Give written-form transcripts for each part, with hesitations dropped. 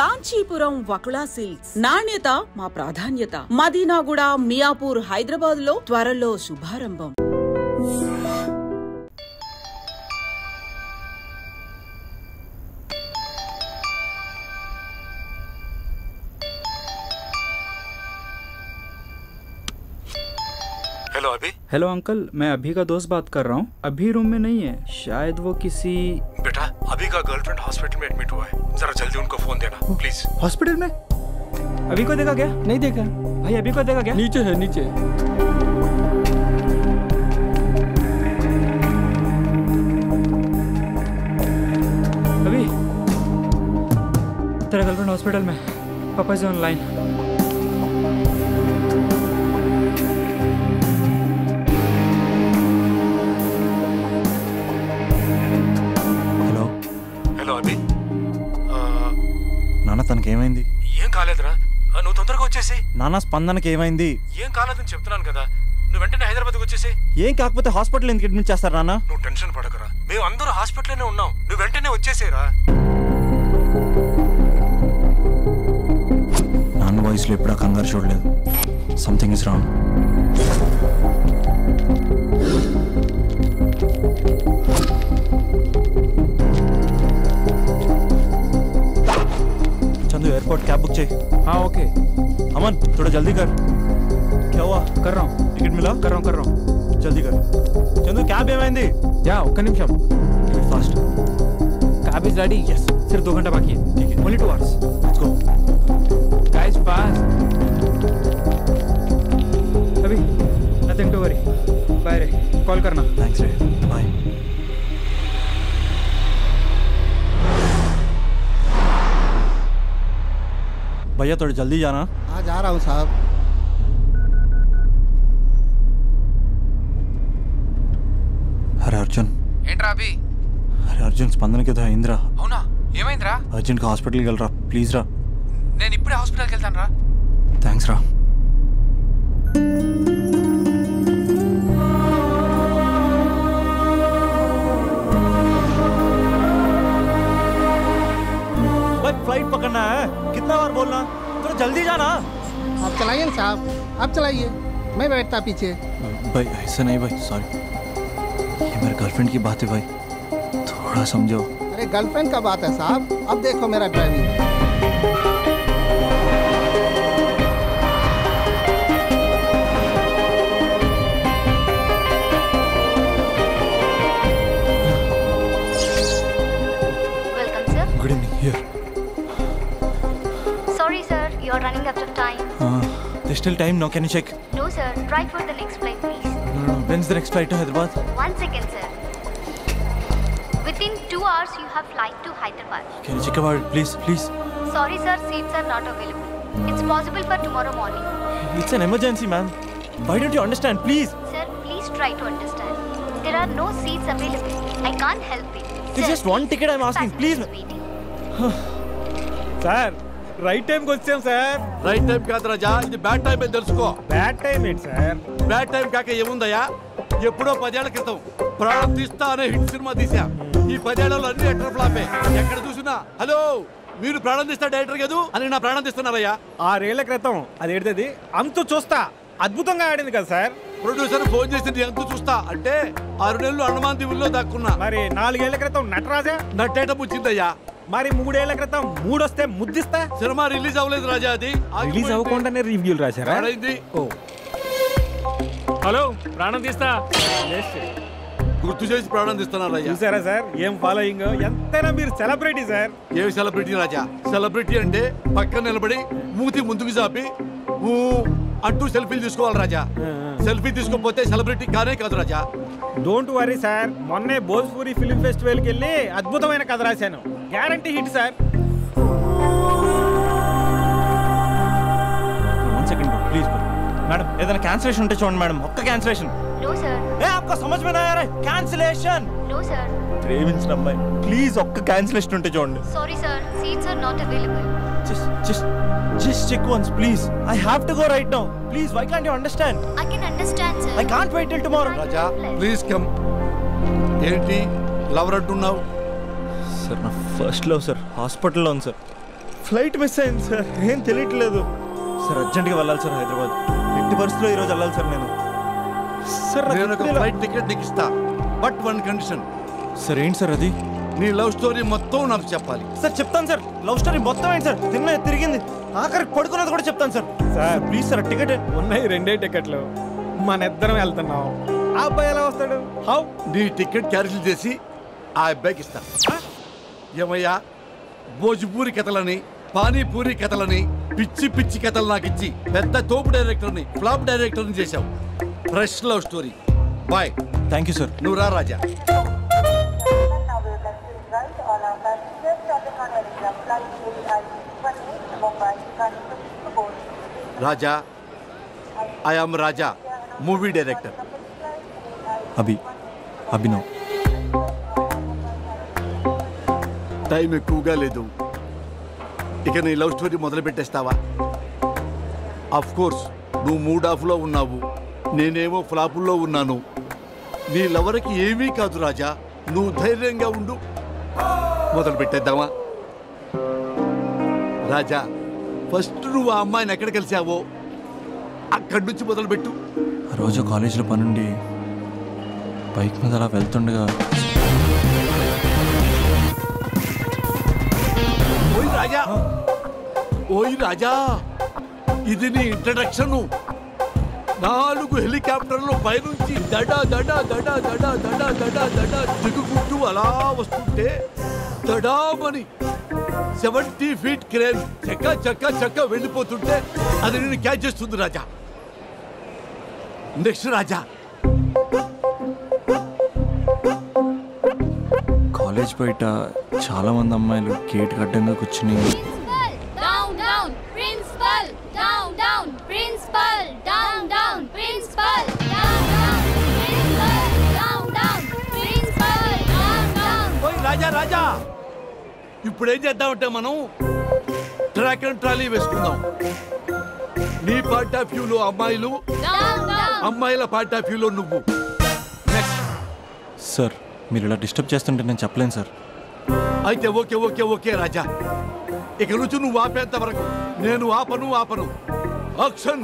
Kanchipuram Vakula silks, నాణ్యత మా ప్రాధాన్యత. మదీనాగూడ, మియాపూర్, హైదరాబాద్ లో త్వరలో శుభారంభం. हेलो अभी। हेलो अंकल, मैं अभी का दोस्त बात कर रहा हूँ. अभी रूम में नहीं है, शायद वो किसी... बेटा, अभी का गर्लफ्रेंड हॉस्पिटल में एडमिट हुआ है, जरा जल्दी उनको फोन देना प्लीज. हॉस्पिटल में? अभी को देखा क्या? नहीं देखा भाई. अभी को देखा क्या? नीचे है, नीचे. अभी तेरा गर्लफ्रेंड हॉस्पिटल में, पापा से ऑनलाइन. నాన్న తనకి ఏమైంది? ఏం కాలేదురా, నువ్వు తొందరగా వచ్చేసి. నాన్న స్పందనకి ఏమైంది? ఏం కాలేదని చెప్తున్నాను కదా, నువ్వు వెంటనే హైదరాబాద్కి వచ్చేసి. ఏం కాకపోతే హాస్పిటల్ ఎందుకు అడ్మిట్ చేస్తారు నాన్న? నువ్వు టెన్షన్ పడకరా, మేము అందరూ హాస్పిటల్లోనే ఉన్నాం, నువ్వు వెంటనే వచ్చేసేరా. నాన్న వాయిస్లో ఎప్పుడా కంగారు చూడలేదు. Something is wrong. Airport cab book चाहिए. हाँ ओके. अमन थोड़ा जल्दी कर. क्या हुआ? कर रहा हूँ. टिकट मिला? कर रहा हूँ. जल्दी कर. चंदू कैब ఏమైంది? या ఒక్క నిమిషం. Fast. Cab is ready. Yes. सिर्फ 2 घंटा बाकी है. ठीक है. Only 2 hours. Let's go. Guys fast. अभी नथिंग टू वरी. बाय रे. कॉल करना. थैंक्स रे. बाय. भैया थोड़ा जल्दी जाना. हाँ जा रहा हूँ साहब. अरे अर्जुन. ఏంట్రా అభి? अरे अर्जुन స్పందనకి ఏదో అయిందిరా. అవునా? ఏమైందిరా? అర్జెంట్గా హాస్పిటల్కి వెళ్ళరా ప్లీజ్ రా. నేను ఇప్పుడే హాస్పిటల్కి వెళ్తాను రా. థ్యాంక్స్ రా. फ्लाइट पकड़ना है, कितना बार बोलना, थोड़ा जल्दी जाना. आप चलाइए ना साहब, आप चलाइए, मैं बैठता पीछे. भाई ऐसा नहीं भाई, सॉरी. ये मेरे गर्लफ्रेंड की बात है भाई, थोड़ा समझो. अरे गर्लफ्रेंड का बात है साहब, अब देखो मेरा driving. Good evening. Here. You are running out of time. There's still time now. Can you check? No, sir. Try for the next flight, please. No. When's the next flight to Hyderabad? 1 second, sir. Within 2 hours, you have flight to Hyderabad. Can you check about it, please? Please. Sorry, sir. Seats are not available. It's possible for tomorrow morning. It's an emergency, ma'am. Why don't you understand, please? Sir, please try to understand. There are no seats available. I can't help it. It's just one ticket I'm asking, please. Sir. Right టైంకి వచ్చాం sir. Right time కాదు రాజా, ఇది bad time అని తెలుసుకో. Bad time ఏంటి sir? Bad time కాక ఏముందయ్యా, ఎప్పుడో 10 ఏళ్ల క్రితం ప్రాణం తీస్తా అనే హిట్ సినిమా తీసా. ఈ 10 ఏళ్లలో అన్ని ఎటర్ ఫ్లాపే. ఎక్కడ చూసినా హలో మీరు ప్రాణం తీస్తా డైరెక్టర్ కాదు అని నా ప్రాణం తీస్తున్నారయ్యా. 6 ఏళ్ల క్రితం అది ఏడుతుంది అంతు చూస్తా అద్భుతంగా ఆడింది కదా సార్. ప్రొడ్యూసర్ ఫోన్ చేసి అంతు చూస్తా అంటే 6 నెలలు అండమాన్ దీవుల్లో దాక్కున్నా. మరి 4 ఏళ్ల క్రితం నటరాజా నట్టేట ముచ్చిందయ్యా. మరి 3 ఏళ్ల క్రితం 3 వస్తే ముద్దిస్తా. సినిమా రిలీజ్ అవ్వలేదు రాజా, అది రిలీజ్ అవ్వకుండానే రివ్యూలు రాశారా? ఓ హలో ప్రాణం తీస్తా గుర్తు చేసి ప్రాణం తీస్తున్నారు రాజా. చూసారా సార్ ఏం ఫాలోయింగ్? ఎంతైనా మీరు సెలబ్రిటీ సార్. ఏమి సెలబ్రిటీ రాజా? సెలబ్రిటీ అంటే పక్కన నిలబడి మూతి ముందుకు చాపి అంటూ సెల్ఫీలు తీసుకోవాలి రాజా. సెల్ఫీ తీసుకోకపోతే సెలబ్రిటీ కానే కాదు రాజా. డోంట్ వరీ సార్, మొన్నే భోజ్పూరి ఫిల్మ్ ఫెస్టివల్కి వెళ్ళి అద్భుతమైన కథ రాశాను. Guarantee hit sir. 1 second please madam, ఏదైనా క్యాన్సిలేషన్ ఉంటే చూడండి మేడం. ఒక్క క్యాన్సిలేషన్. No sir. ఏ आपको समझ में नहीं आ रहा है? कैंसिलेशन. No sir. ప్రేమించిన అమ్మాయి ప్లీజ్ ఒక్క క్యాన్సిలేషన్ ఉంటే చూడండి. Sorry sir, seats are not available. Just check once please. I have to go right now. Please, why can't you understand? I can understand sir. I can't wait till tomorrow. Raja please come. ఏంటి lover అంటున్నావు? Sir నా first love sir హాస్పిటల్లో ఉంది sir. Flight miss అయింది sir, ఏం తెలియట్లేదు sir. అర్జెంట్గా వెళ్ళాలి సార్ హైదరాబాద్. ఎట్టి పరిస్థితిలో ఈరోజు వెళ్ళాలి సార్ నేను. సార్ నేను ఒక ఫ్లైట్ టికెట్ నీకు ఇస్తా, బట్ వన్ కండిషన్. సార్ ఏంటి సార్ అది? నీ లవ్ స్టోరీ మొత్తం నాకు చెప్పాలి. సార్ చెప్తాను సార్, లవ్ స్టోరీ మొత్తం ఏంటి సార్, తిరిగింది ఆఖరికి పడుకున్నది కూడా చెప్తాను sir. Sir please sir, ticket ఉన్నాయి 2 టికెట్లు, మన ఇద్దరం వెళ్తున్నాం. ఆ అబ్బాయి ఎలా వస్తాడు? హౌ? నీ టికెట్ క్యాన్సిల్ చేసి ఆ అబ్బాయికి ఇస్తా. ఏమయ్యా, భోజ్పూరి కథలని, పానీపూరి కథలని, పిచ్చి పిచ్చి కథలు నాకు ఇచ్చి పెద్ద తోపు డైరెక్టర్ని, ఫ్లాప్ డైరెక్టర్ని చేశావు. Fresh love story. Bye. Thank you sir. నువ్వు రా Raja. Raja, I am Raja, movie director. Abhinav. Time ఎక్కువగా లేదు, ఇక నీ లవ్ స్టోరీ మొదలు పెట్టేస్తావా? ఆఫ్ కోర్స్ నువ్వు మూడ్ ఆఫ్లో ఉన్నావు, నేనేమో ఫ్లాపుల్లో ఉన్నాను. నీ లవర్కి ఏమీ కాదు రాజా, నువ్వు ధైర్యంగా ఉండు. మొదలు పెట్టేద్దామా? రాజా, ఫస్ట్ నువ్వు ఆ అమ్మాయిని ఎక్కడ కలిసావో అక్కడి నుంచి మొదలుపెట్టు. ఆ రోజు కాలేజీలో పనుండి బైక్ మీద అలా వెళ్తుండగా ఓయ్ రాజా, ఇది నీ ఇంట్రడక్షన్. 4 హెలికాప్టర్లు పైనుంచి దడా దడా దడా దడా దడా దడా దడా దిగుకుంటూ అలా వస్తుంటే దడామని 70 ఫీట్ క్రేన్ చక్క చక్క చక్క వెళ్ళిపోతుంటే అది నేను క్యాచ్ చేస్తుంది రాజా. నెక్స్ట్ రాజా. కాలేజ్ బయట చాలా మంది అమ్మాయిలు గేట్ అడ్డంగా కూర్చుని రాజా రాజా, ఇప్పుడు ఏం చేద్దామంటే మనం ట్రాక్ అండ్ ట్రాలీ వేసుకుందాం. నీ పార్ట్ ఆఫ్ వ్యూలో అమ్మాయిలు, అమ్మాయిల పార్ట్ ఆఫ్ వ్యూలో నువ్వు. సార్ మీరు ఇలా డిస్టర్బ్ చేస్తుంటే నేను చెప్పలేను సార్. అయితే ఓకే ఓకే ఓకే రాజా, ఇక నుంచి నువ్వు ఆపేంత వరకు నేను ఆపను. యాక్షన్.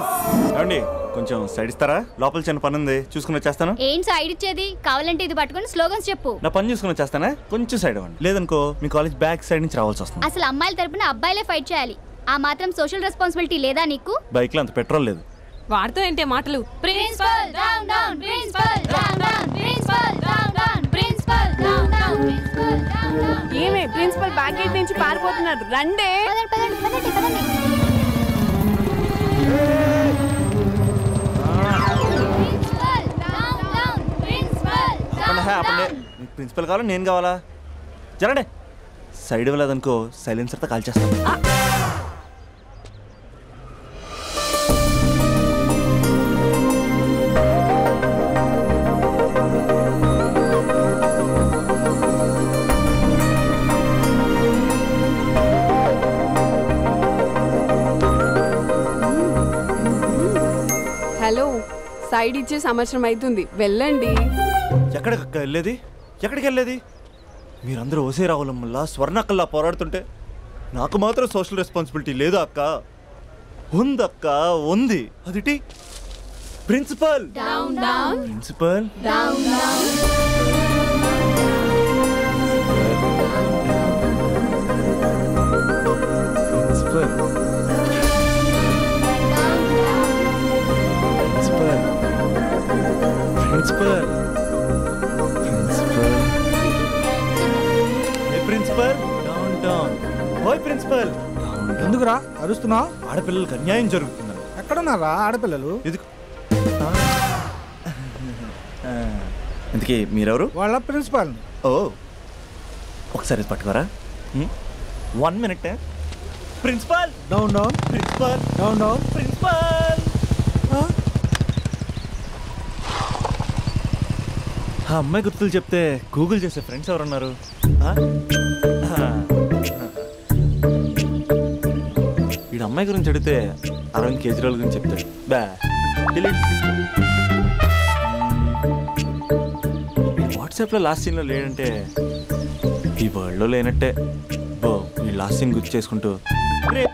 ఏమండి కొంచెం సైడ్ ఇస్తారా? లోపల చిన్న పని ఉంది, చూసుకుని వచ్చేస్తాను. ఏం సైడ్ ఇచ్చేది? కావాలంటే ఇది పట్టుకొని స్లోగన్స్ చెప్పు. నా పని చూసుకుని వచ్చేస్తానా? కొంచెం సైడ్ అవ్వండి, లేదనుకో మీ కాలేజ్ బ్యాక్ సైడ్ నుంచి రావాల్సి వస్తుంది. అసలు అమ్మాయిల తరపున అబ్బాయిలే ఫైట్ చేయాలి. ఆ మాత్రం సోషల్ రెస్పాన్సిబిలిటీ లేదా నీకు? బైక్ లో అంత పెట్రోల్ లేదు. వాడుతూ ఏంటే మాటలు? Principal down down, principal down down, principal down down, principal down down, principal down down. ఏమే ప్రిన్సిపల్ బ్యాక్ గేట్ నుంచి పారిపోతున్నారు, రండే. పదండి పదండి పదండి. Principal down down, principal down down. మీకు ప్రిన్సిపల్ కావాలా నేను కావాలా? జరండి. సైడ్ ఇవ్వలేదనుకో సైలెన్సర్తో కాల్ చేస్తాను. హలో, సైడ్ ఇచ్చే సంవత్సరం అవుతుంది, వెళ్ళండి. ఎక్కడికి వెళ్ళేది? మీరందరూ ఓసే రావులమ్మల్లా స్వర్ణక్కల్లా పోరాడుతుంటే నాకు మాత్రం సోషల్ రెస్పాన్సిబిలిటీ లేదు అక్క. ఉందక్క, ఉంది. అదిటి principal principal principal principal down down. ఓయ్ ప్రిన్సిపల్, ఎందుకురా అరుస్తున్నావు? ఆడపిల్లలకు అన్యాయం జరుగుతుందని. ఎక్కడున్నారా ఆడపిల్లలు? ఇందుకే మీరెవరు? వాళ్ళ ప్రిన్సిపాల్. ఓ, ఒకసారి పట్టుకోరా. 1 minute. Principal down down, principal down down, principal. ఆ అమ్మాయి గుర్తులు చెప్తే గూగుల్ చేసే ఫ్రెండ్స్ ఎవరున్నారు? వీడు అమ్మాయి గురించి అడిగితే అరవింద్ కేజ్రీవాల్ గురించి చెప్తాడు. వాట్సాప్లో లాస్ట్ సీన్లో లేడంటే ఈ వరల్డ్లో లేనట్టే. బో ఈ లాస్ట్ సీన్ గుర్తు చేసుకుంటూ రే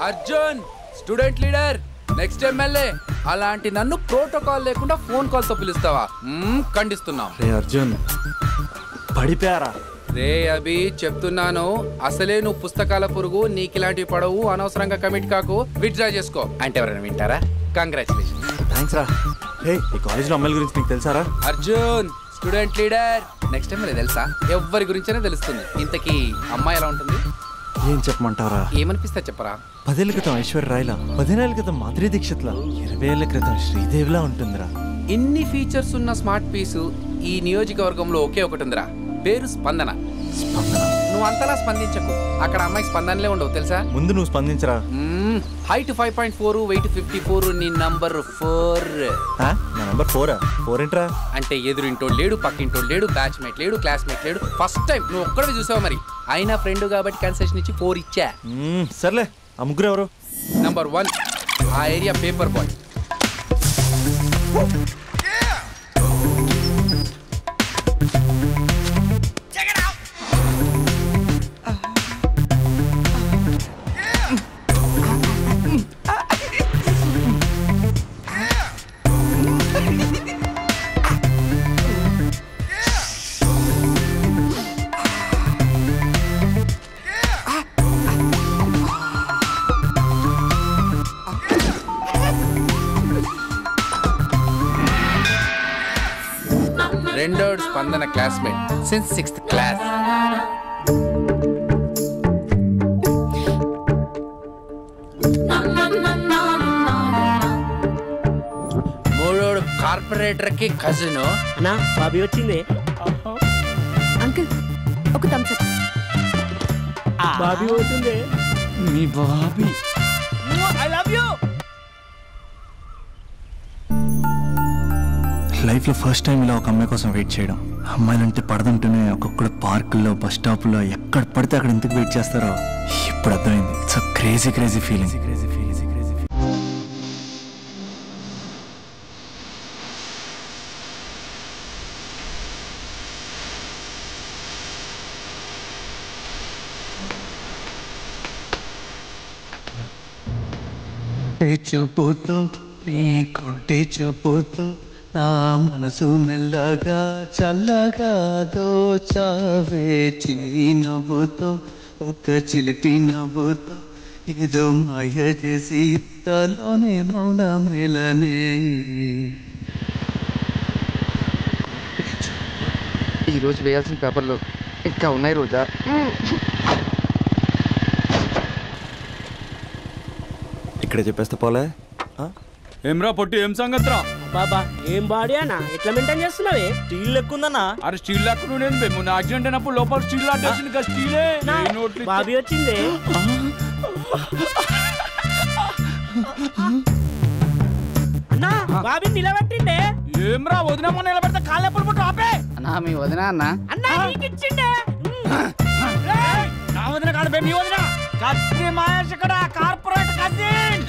Arjun student leader next MLA అలాంటి నన్ను ప్రోటోకాల్ లేకుండా ఫోన్ కాల్ తో పిలుస్తావా? ఖండిస్తున్నాం. రే అర్జున్ పడిపోయారా? రే అభి చెప్తున్నాను, అసలే నువ్వు పుస్తకాల పురుగు, నీకు ఇలాంటివి పడవు, అనవసరంగా కమిట్ కాకు, విత్డ్రా చేసుకో అంటే ఎవరైనా వింటారా? కంగ్రాచులేషన్. థ్యాంక్స్ రా. రే ఈ కాలేజ్లో అమ్మాయిల గురించి నీకు తెలుసారా? Arjun student leader next MLA తెలుసా? ఎవరి గురించైనా తెలుస్తుంది. ఇంతకీ అమ్మాయి ఎలా ఉంటుంది? ఏం చెప్పమంటారా? ఏమనిపిస్తా చెప్పరా? 10 ఏళ్ల క్రితం ఐశ్వర్య రాయ్లా, 15 ఏళ్ల క్రితం మాధురి దీక్షిత్లా, 20 ఏళ్ల క్రితం శ్రీదేవిలా ఉంటుందిరా. ఇన్ని ఫీచర్స్ ఉన్న స్మార్ట్ పీసు ఈ నియోజకవర్గంలో ఒకే ఒకటి ఉందిరా, పేరు స్పందన. నువ్వు అంతలా స్పందించకు, అక్కడ అమ్మాయి స్పందనలే ఉండవు తెలుసా? ముందు నువ్వు స్పందించరా. హైట్ 5.4, వెయిట్ 54, నీ నంబర్ 4. నా నంబర్ 4 ఏంట్రా? అంటే ఎదురింటోడు లేడు, పక్కింటోడు లేడు, బ్యాచ్మేట్ లేడు, క్లాస్మేట్ లేడు, ఫస్ట్ టైం నువ్వు ఒక్కడే చూసావు. మరి అయినా ఫ్రెండ్ కాబట్టి కన్సెషన్ ఇచ్చి 4 ఇచ్చా. సర్లే, ఆ ముగ్గురు ఎవరు? నంబర్ 1 ఆ ఏరియా పేపర్ బాయ్. రెండోడ్ Spandana classmate since 6th class. మూడోడు కార్పొరేటర్ కి కజిన్. నా బాబీ వచ్చింది. అంకుల్ ఒక థమ్స్ అప్. బాబీ వచ్చింది. మీ బాబీ. I love you. లైఫ్లో ఫస్ట్ టైం ఇలా ఒక అమ్మాయి కోసం వెయిట్ చేయడం. అమ్మాయిలంటే పడదంటూనే ఒక్కొక్కడు పార్కుల్లో, బస్ స్టాప్లో ఎక్కడ పడితే అక్కడ ఎందుకు వెయిట్ చేస్తారో ఇప్పుడు అర్థమైంది. It's crazy crazy feeling. చూపుతూ నీ కొంటే చూపుతూ నా మనసు మెల్లగా చల్లగా దోచావే. చిలి నవ్వుతో ఒక చిలిపి నవ్వుతో ఏదో మాయ చేసి తలోనే మౌన మేలనే. ఈరోజు వేయాల్సిన పేపర్లు ఇంకా ఉన్నాయి రోజా. ఇక్కడే చెప్పేస్తే పోలే. ఏమ్రా పొట్టి, ఏం సంగతిరా? బాబా ఏం బాడీ అన్న, ఎట్లా మెయింటైన్ చేస్తున్నావే? స్టీల్ లెక్కుందన్నా. అరే స్టీల్ లెక్క నేను మొన్న యాక్సిడెంట్ అయినప్పుడు లోపల స్టీల్ ఆటేసింది కదా, స్టీలే. బాబీ వచ్చింది. అన్నా బాబీ నిలబెట్టిండే. ఏమ్రా వదినమ్మ నిలబెడితే కాళ్ళు ఎప్పుడు పుట్టు ఆపే. అన్నా మీ వదిన అన్న. అన్నా నీకు ఇచ్చిండే. నా వదిన కాదు బే, మీ వదిన. కత్తి మహేష్ ఇక్కడ కార్పొరేట్ కజిన్.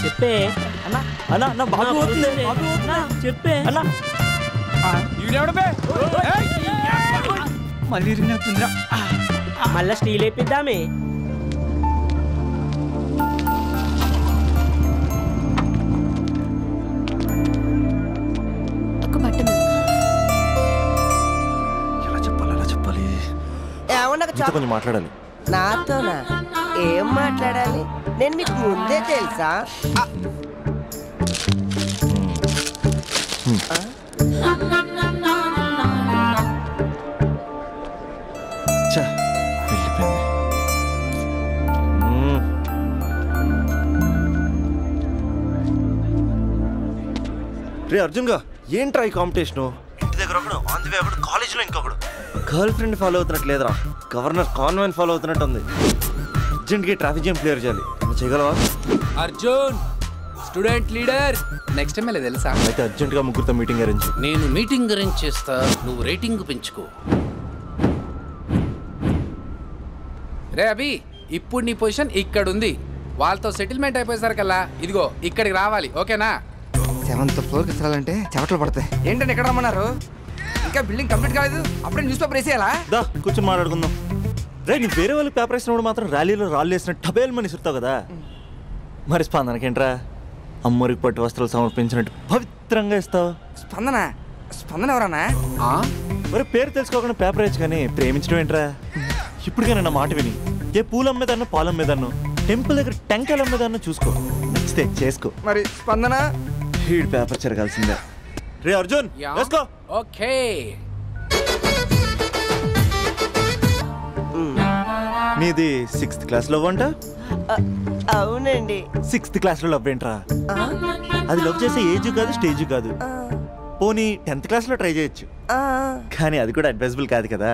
చెప్పే అన్నా. అన్నా నా బాబు అవుతుంది. చెప్పే అన్నా. ఈడెవడు బే? మళ్ళీ ఇరిగినట్టుందిరా. మళ్ళా స్టీల్ వేపిద్దామే. ఒక బట్టన్. ఎలా చెప్పాలి? కొంచెం మాట్లాడాలి. నాతోనా? ఏం మాట్లాడాలి? నేను మీకు ముందే తెలుసా? రే అర్జున్ గా, ఏంట్రా ఈ కాంపిటీషను? ఇంటి దగ్గర ఒకడు, ఆన్ ది వే ఒకడు, కాలేజీలో ఇంకొకడు. గర్ల్ ఫ్రెండ్ ఫాలో అవుతున్నట్టు లేదురా, గవర్నర్ కాన్వెంట్ ఫాలో అవుతున్నట్టు ఉంది. అర్జెంట్గా ట్రాఫిక్ జామ్ క్లియర్ చేయాలి. చేయగలవా? Arjun student leader next MLA తెలుసా? అయితే అర్జెంట్గా ముగ్గురితో మీటింగ్ అరేంజ్. నేను మీటింగ్ అరేంజ్ చేస్తా, నువ్వు రేటింగ్ పెంచుకో. రే అభి, ఇప్పుడు నీ పొజిషన్ ఇక్కడ ఉంది. వాళ్ళతో సెటిల్మెంట్ అయిపోయేసరికల్లా ఇదిగో ఇక్కడికి రావాలి, ఓకేనా? 7th ఫ్లోర్కి వెళ్ళాలంటే చెవటలు పడతాయి. ఏంటంటే ఎక్కడ రమ్మన్నారు? ఇంకా బిల్డింగ్ కంప్లీట్ కాలేదు, అప్పుడే న్యూస్ పేపర్ వేసేయాలా? దా కూర్చొని మాట్లాడుకుందాం. రే నీ వేరే వాళ్ళు పేపర్ వేసినప్పుడు మాత్రం ర్యాలీలో రాళ్ళు వేసినట్టు టబేల్ మని ఇస్తావు కదా, మరి స్పందనకేంట్రా అమ్మరికి పట్టు వస్త్రాలు సమర్పించినట్టు పవిత్రంగా ఇస్తావు? స్పందన స్పందన ఎవరన్నా? మరి పేరు తెలుసుకోకుండా పేపర్ వేయచ్చు కానీ ప్రేమించడం ఏంట్రా? ఇప్పటికైనా నా మాట విని ఏ పూలు అమ్మేదాన్నో పాలు అమ్మేదాన్నో టెంపుల్ దగ్గర టెంకాయలు అమ్మేదాన్నో చూసుకో, నచ్చితే చేసుకో. మరి స్పందన హీడ్ పేపర్ చెరగాల్సిందే. రే అర్జున్ వేసుకో. ఓకే. నీది 6th క్లాస్ లవ్ అంట? అవునండి. 6th క్లాస్ లో లవ్ ఏంట్రా? అది లవ్ చేసే ఏజ్ కాదు, స్టేజ్ కాదు. పోనీ 10th క్లాస్ లో ట్రై చేయొచ్చు, కానీ అది కూడా అడ్వైజబుల్ కాదు కదా.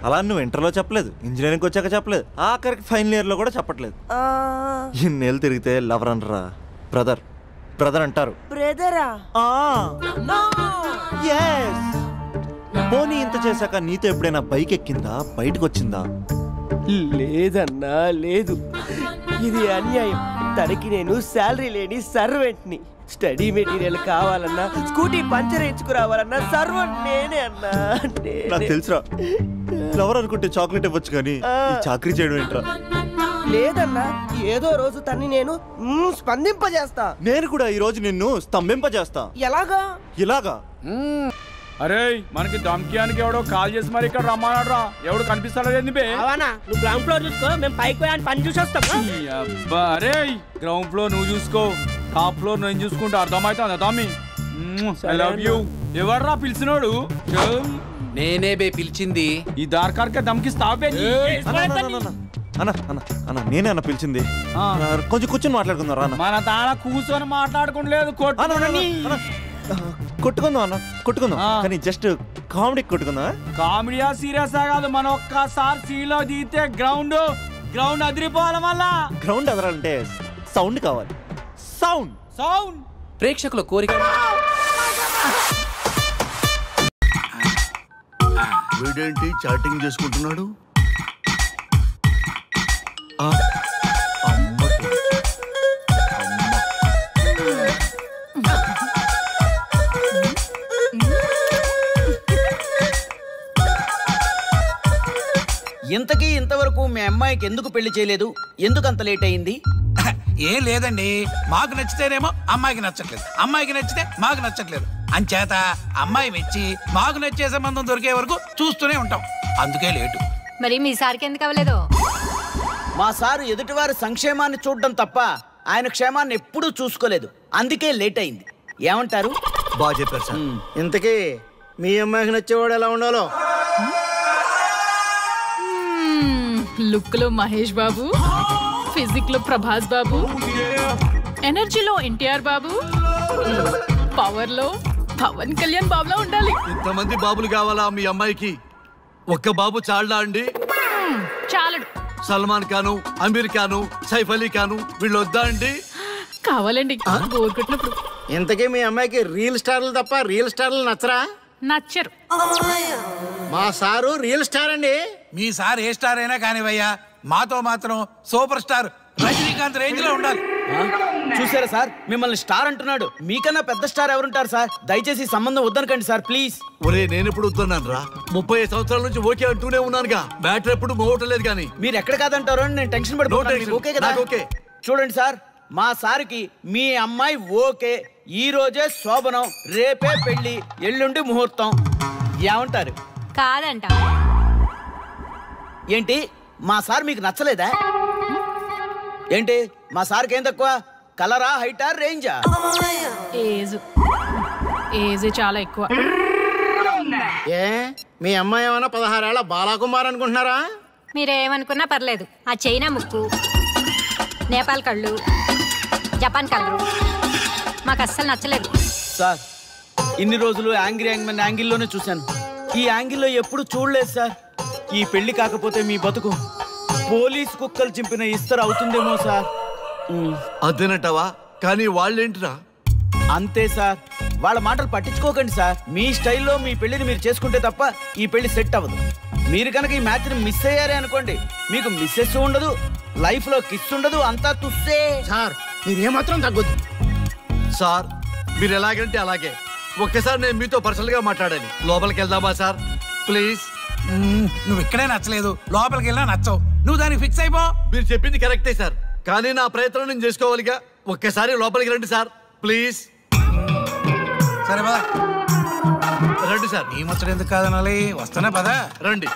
అలా నువ్వు ఇంటర్లో చెప్పలేదు, ఇంజనీరింగ్ వచ్చాక చెప్పలేదు, ఆఖరికి ఫైనల్ ఇయర్ లో కూడా చెప్పట్లేదు. ఇన్నేళ్ళు తిరిగితే లవర్ అనరా, బ్రదర్ బ్రదర్ అంటారు. బ్రదరా? పోనీ ఇంత చేశాక నీతో ఎప్పుడైనా బైక్ ఎక్కిందా, బయటకు వచ్చిందా? లేదన్నా లేదు, ఇది అన్యాయం. తనకి నేను శాలరీ లేని సర్వెంట్ని. స్టడీ మెటీరియల్ కావాలన్నా, స్కూటీ పంచర్ వేయించుకురావాలన్నా సర్వెంట్ నేనే అన్నా. నాకు తెలుసురా, లవర్ అనుకుంటే చాక్లెట్ ఇవ్వచ్చు కానీ ఈ చాకరీ చేయడం ఏంట్రా? లేదన్నా, ఏదో రోజు తన్ని నేను స్పందింపజేస్తా. నేను కూడా ఈ రోజు నిన్ను స్తంభింపజేస్తా. ఎలాగా? ఇలాగా? అరే మనకి దమ్కియానికి ఎవడో కాల్ చేసి మరి ఇక్కడ రమ్మన్నాడ్రా. ఎవడు కనిపిస్తాడో ఏంది బే? అవనా నువ్వు గ్రౌండ్ ఫ్లోర్ చూసుకో, మేము పైకి పోయి పని చూసి వస్తాం. అబ్బా అరే గ్రౌండ్ ఫ్లోర్ నువ్వు చూసుకో, టాప్ ఫ్లోర్ నేను చూసుకుంటే అర్థమవుతుందా తమ్మి? I love you. ఎవర్రా పిలిచినోడు? నేనే బే పిలిచింది. ఈ దార్కార్కే దమ్కిస్తావే? అన్న అన్న అన్న నేనే అన్న పిలిచింది. కొంచెం కూర్చొని మాట్లాడుకుందాం రా. మన తాన కూర్చొని మాట్లాడుకోలేదు, కొట్టుకుందాం అన్న, కొట్టుకుందాం కానీ జస్ట్ కామెడీ కొట్టుకుందాం. కామెడీయా సీరియస్ కాదు, మన ఒక్కసారి సీలో దిగితే గ్రౌండ్ గ్రౌండ్ అదిరిపోవాలి. మళ్ళా గ్రౌండ్ అదరాలంటే సౌండ్ కావాలి. సౌండ్ సౌండ్ ప్రేక్షకుల కోరిక. వీడేంటి చాటింగ్ చేసుకుంటున్నాడు? ఇంతకీ ఇంతవరకు మీ అమ్మాయికి ఎందుకు పెళ్లి చేయలేదు? ఎందుకు అంత లేట్ అయింది? ఏం లేదండి, మాకు నచ్చితేనేమో అమ్మాయికి నచ్చట్లేదు, అమ్మాయికి నచ్చితే మాకు నచ్చట్లేదు. అంచేత అమ్మాయి మెచ్చి మాకు నచ్చే సంబంధం దొరికే వరకు చూస్తూనే ఉంటాం, అందుకే లేటు. మరి మీ సార్కి ఎందుకు అవ్వలేదు? మా సారు ఎదుటివారి సంక్షేమాన్ని చూడడం తప్ప ఆయన క్షేమాన్ని ఎప్పుడూ చూసుకోలేదు, అందుకే లేట్ అయింది. ఏమంటారు? బాగా చెప్పారు సార్. ఇంతకీ మీ అమ్మాయికి నచ్చేవాడు ఎలా ఉండాలో? లుక్ లో మహేష్ బాబు, ఫిజిక్ లో ప్రభాస్ బాబు, ఎనర్జీలో ఎన్టీఆర్ బాబు, పవర్ లో పవన్ కళ్యాణ్ బాబులా ఉండాలి. ఇంతమంది బాబులు కావాలా మీ అమ్మాయికి? ఒక్క బాబు చాలడా అండి? చాలడు. సల్మాన్ ఖాను, అమీర్ ఖాను, సైఫ్ అలీ ఖాను వీళ్ళు వద్దా అండి? కావాలండి బోర్ కొట్టినప్పుడు. ఇంతకీ మీ అమ్మాయికి రియల్ స్టార్లు తప్ప రియల్ స్టార్లు నచ్చరా? నచ్చరు. మా సారు రియల్ స్టార్ అండి. మీ సార్ ఏ స్టార్ అయినా కానివయ్యా, మాతో మాత్రం సూపర్ స్టార్ రజనీకాంత్ రేంజ్ లో ఉండాలి. చూసారా సార్, మిమ్మల్ని స్టార్ అంటున్నాడు. మీకన్నా పెద్ద స్టార్ ఎవరుంటారు సార్? దయచేసి సంబంధం వద్దనకండి సార్ ప్లీజ్. ఒరే నేను ఎప్పుడు వస్తున్నాను రా, 30 సంవత్సరాల నుంచి ఓకే అంటూనే ఉన్నానుగా, బ్యాటర్ ఎప్పుడు మోవటలేదు. కానీ మీరు ఎక్కడ కాదంటారో అని నేను టెన్షన్ పడిపోతాను. ఓకే కదా? ఓకే. చూడండి సార్, మా సార్కి మీ అమ్మాయి ఓకే. ఈ రోజే శోభనం, రేపే పెళ్లి, ఎల్లుండి ముహూర్తం. ఏమంటారు? కాదంట. ఏంటి మా సార్ మీకు నచ్చలేదా? ఏంటి మా సార్కి ఏం తక్కువ? కలరా, హైటా, రేంజా? ఏజ్ చాలా ఎక్కువ. ఏ మీ అమ్మాయి ఏమైనా 16 ఏళ్ల బాలాకుమార్ అనుకుంటున్నారా? మీరేమనుకున్నా పర్లేదు. ఆ చైనా ముక్కు, నేపాల్ కళ్ళు, జపాన్ కళ్ళు మాకు అస్సలు నచ్చలేదు సార్. ఇన్ని రోజులు యాంగిల్లోనే చూశాను, ఈ యాంగిల్లో ఎప్పుడు చూడలేదు సార్. ఈ పెళ్లి కాకపోతే మీ బతుకు పోలీస్ కుక్కలు చింపిన ఇస్తరు అవుతుందేమో సార్. అదేనటవా? కానీ వాళ్ళేంటిరా? అంతే సార్, వాళ్ళ మాటలు పట్టించుకోకండి సార్. మీ స్టైల్లో మీ పెళ్లిని మీరు చేసుకుంటే తప్ప ఈ పెళ్లి సెట్ అవ్వదు. మీరు కనుక ఈ మ్యాచ్ని మిస్ అయ్యారే అనుకోండి, మీకు మిస్సెస్ ఉండదు, లైఫ్ లో కిస్ ఉండదు, అంతా తుస్సే. సార్ మీరు ఏమాత్రం తగ్గొద్దు సార్. మీరు ఎలాగంటే అలాగే. ఒక్కసారి నేను మీతో పర్సనల్ గా మాట్లాడాలి. లోపలికి వెళ్దామా సార్? ప్లీజ్. నువ్వు ఇక్కడే నచ్చలేదు, లోపలికి వెళ్ళినా నచ్చవు. నువ్వు దానికి ఫిక్స్ అయిపో. మీరు చెప్పింది కరెక్టే సార్, కానీ నా ప్రయత్నం నేను చేసుకోవాలిగా. ఒక్కసారి లోపలికి రండి సార్, ప్లీజ్. సరే పదా రండి సార్. ఈ ముచ్చట ఎందుకు కాదనాలి, వస్తానే పదా రండి.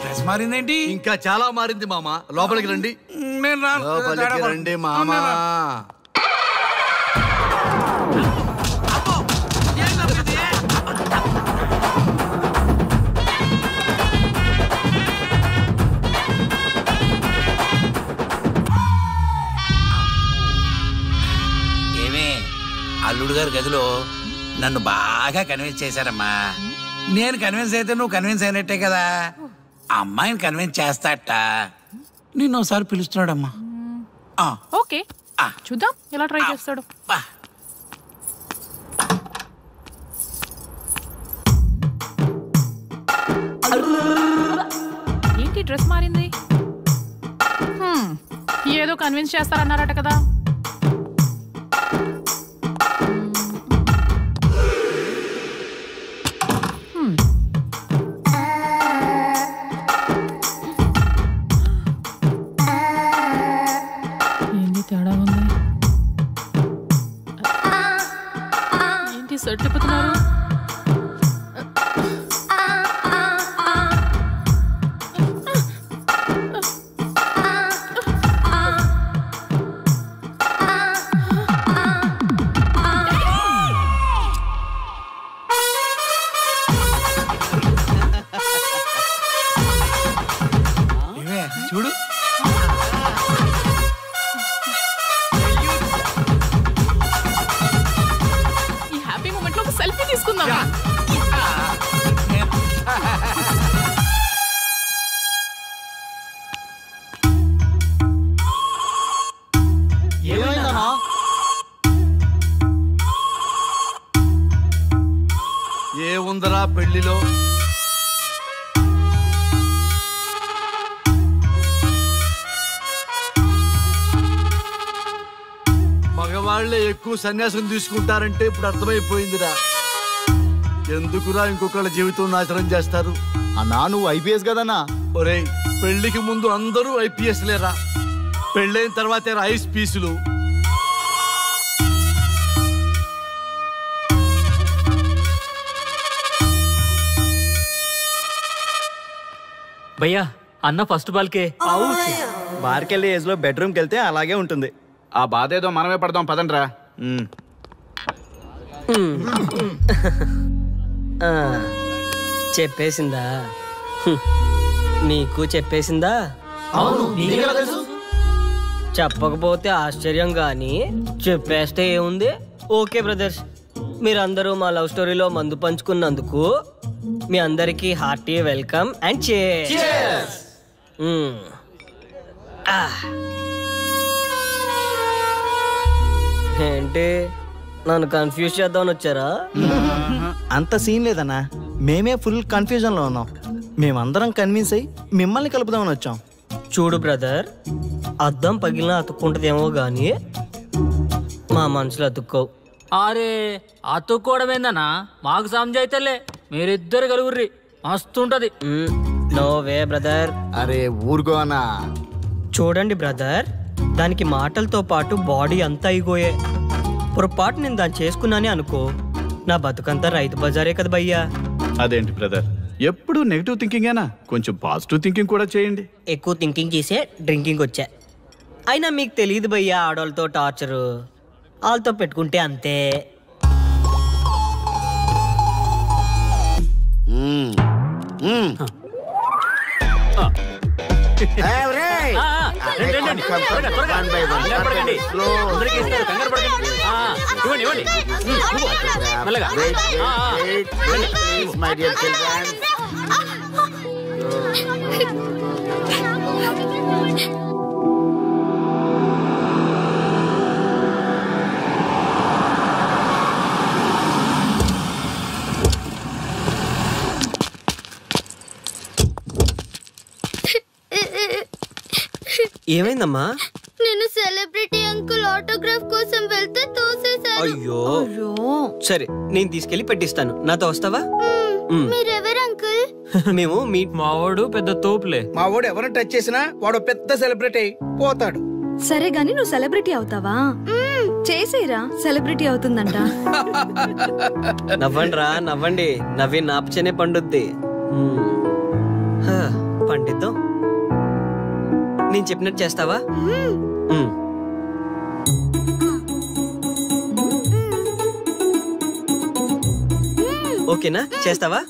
డ్రెస్ మారిందేంటి? ఇంకా చాలా మారింది మామ. లోపలికి రండి. నేను లోపలికి రండి మామ. అల్లుడు గారి గదిలో నన్ను బాగా కన్విన్స్ చేశారమ్మా. నేను కన్విన్స్ అయితే నువ్వు కన్విన్స్ అయినట్టే కదా. అమ్మాయిని కన్విన్స్ చేస్తాట. నిన్ను ఒకసారి పిలుస్తున్నాడమ్మా. ఓకే చూద్దాం ఎలా ట్రై చేస్తాడు. ఏంటి డ్రెస్ మారింది? ఏదో కన్విన్స్ చేస్తారన్నారట కదా. తేడా ఉంది. ఏంటి షర్ట్ తిప్పుతున్నారు? చూడు సెల్ఫీ తీసుకుందాం. ఏముందరా పెళ్లిలో? మగవాళ్లే ఎక్కువ సన్యాసం తీసుకుంటారంటే ఇప్పుడు అర్థమైపోయిందిరా. ఎందుకురా ఇంకొకళ్ళ జీవితం నాశనం చేస్తారు? అన్నా నువ్వు ఐపీఎస్ కదన్నా. ఒరే పెళ్లికి ముందు అందరూ ఐపీఎస్ లేరా, పెళ్ళైన తర్వాతే ఐస్ పీసులు. భయ్యా అన్న ఫస్ట్ బాల్కే బార్కెళ్ళి ఏజ్ లో బెడ్రూమ్కి వెళ్తే అలాగే ఉంటుంది. ఆ బాధ ఏదో మనమే పడదాం పదండ్రా. చెప్పేసిందా? నీకు చెప్పేసిందా? చెప్పకపోతే ఆశ్చర్యం గాని చెప్పేస్తే ఏముంది. ఓకే బ్రదర్స్, మీరందరూ మా లవ్ స్టోరీలో మందు పంచుకున్నందుకు మీ అందరికీ హార్టీ వెల్కమ్ అండ్ చేర్స్. ఏంటి నన్ను కన్ఫ్యూజ్ చేద్దామని వచ్చారా? అంత సీన్ లేదన్నా, మేమే ఫుల్ కన్ఫ్యూజన్ లో ఉన్నాం. మేమందరం కన్విన్స్ అయ్యి మిమ్మల్ని కలుపుదామని వచ్చాం. చూడు బ్రదర్, అద్దం పగిలిన అతుక్కుంటదేమో గాని మా మనసులో అతుక్కోవు. అరే అతుక్కోవడమేందన్నా, మాకు సమజైతేలే, మీరిద్దరు కలుగుర్రి మస్తుంటది. No way brother. అరే ఊరుకో అన్నా. చూడండి బ్రదర్, దానికి మాటలతో పాటు బాడీ అంతా అయిపోయే. పొరపాటు నేను దాన్ని చేసుకున్నానే అనుకో, నా బతుకంతా రైతు బజారే కదా భయ్యా. అదేంటి బ్రదర్, ఎప్పుడు నెగిటివ్ థింకింగేనా? కొంచెం పాజిటివ్ థింకింగ్ కూడా చేయండి. ఎక్కువ థింకింగ్ చేసే డ్రింకింగ్ వచ్చా. అయినా మీకు తెలియదు భయ్యా ఆడవాళ్ళతో టార్చరు. వాళ్ళతో పెట్టుకుంటే అంతే. My dear children. ఏమైందమ్మా? నేను సెలబ్రిటీ అంకుల్ ఆటోగ్రాఫ్ కోసం వెళ్తే తోసేశారు. అయ్యో సరే నేను తీసుకెళ్లి పెట్టిస్తాను. నాతో వస్తావా? మీరెవరు అంకుల్? మేము మీ మావాడు పెద్ద తోపులే. మావాడు ఎవరిని టచ్ చేసినా వాడు పెద్ద సెలబ్రిటీ పోతాడు. సరే గాని నువ్వు సెలబ్రిటీ అవుతావా? చేసేరా, సెలబ్రిటీ అవుతుందంట. నవ్వండి రా నవ్వండి, నవ్వి నాపచనే పండుద్ది. పండిద్దాం. నేను చెప్పినట్టు చేస్తావా? ఓకేనా? చేస్తావా?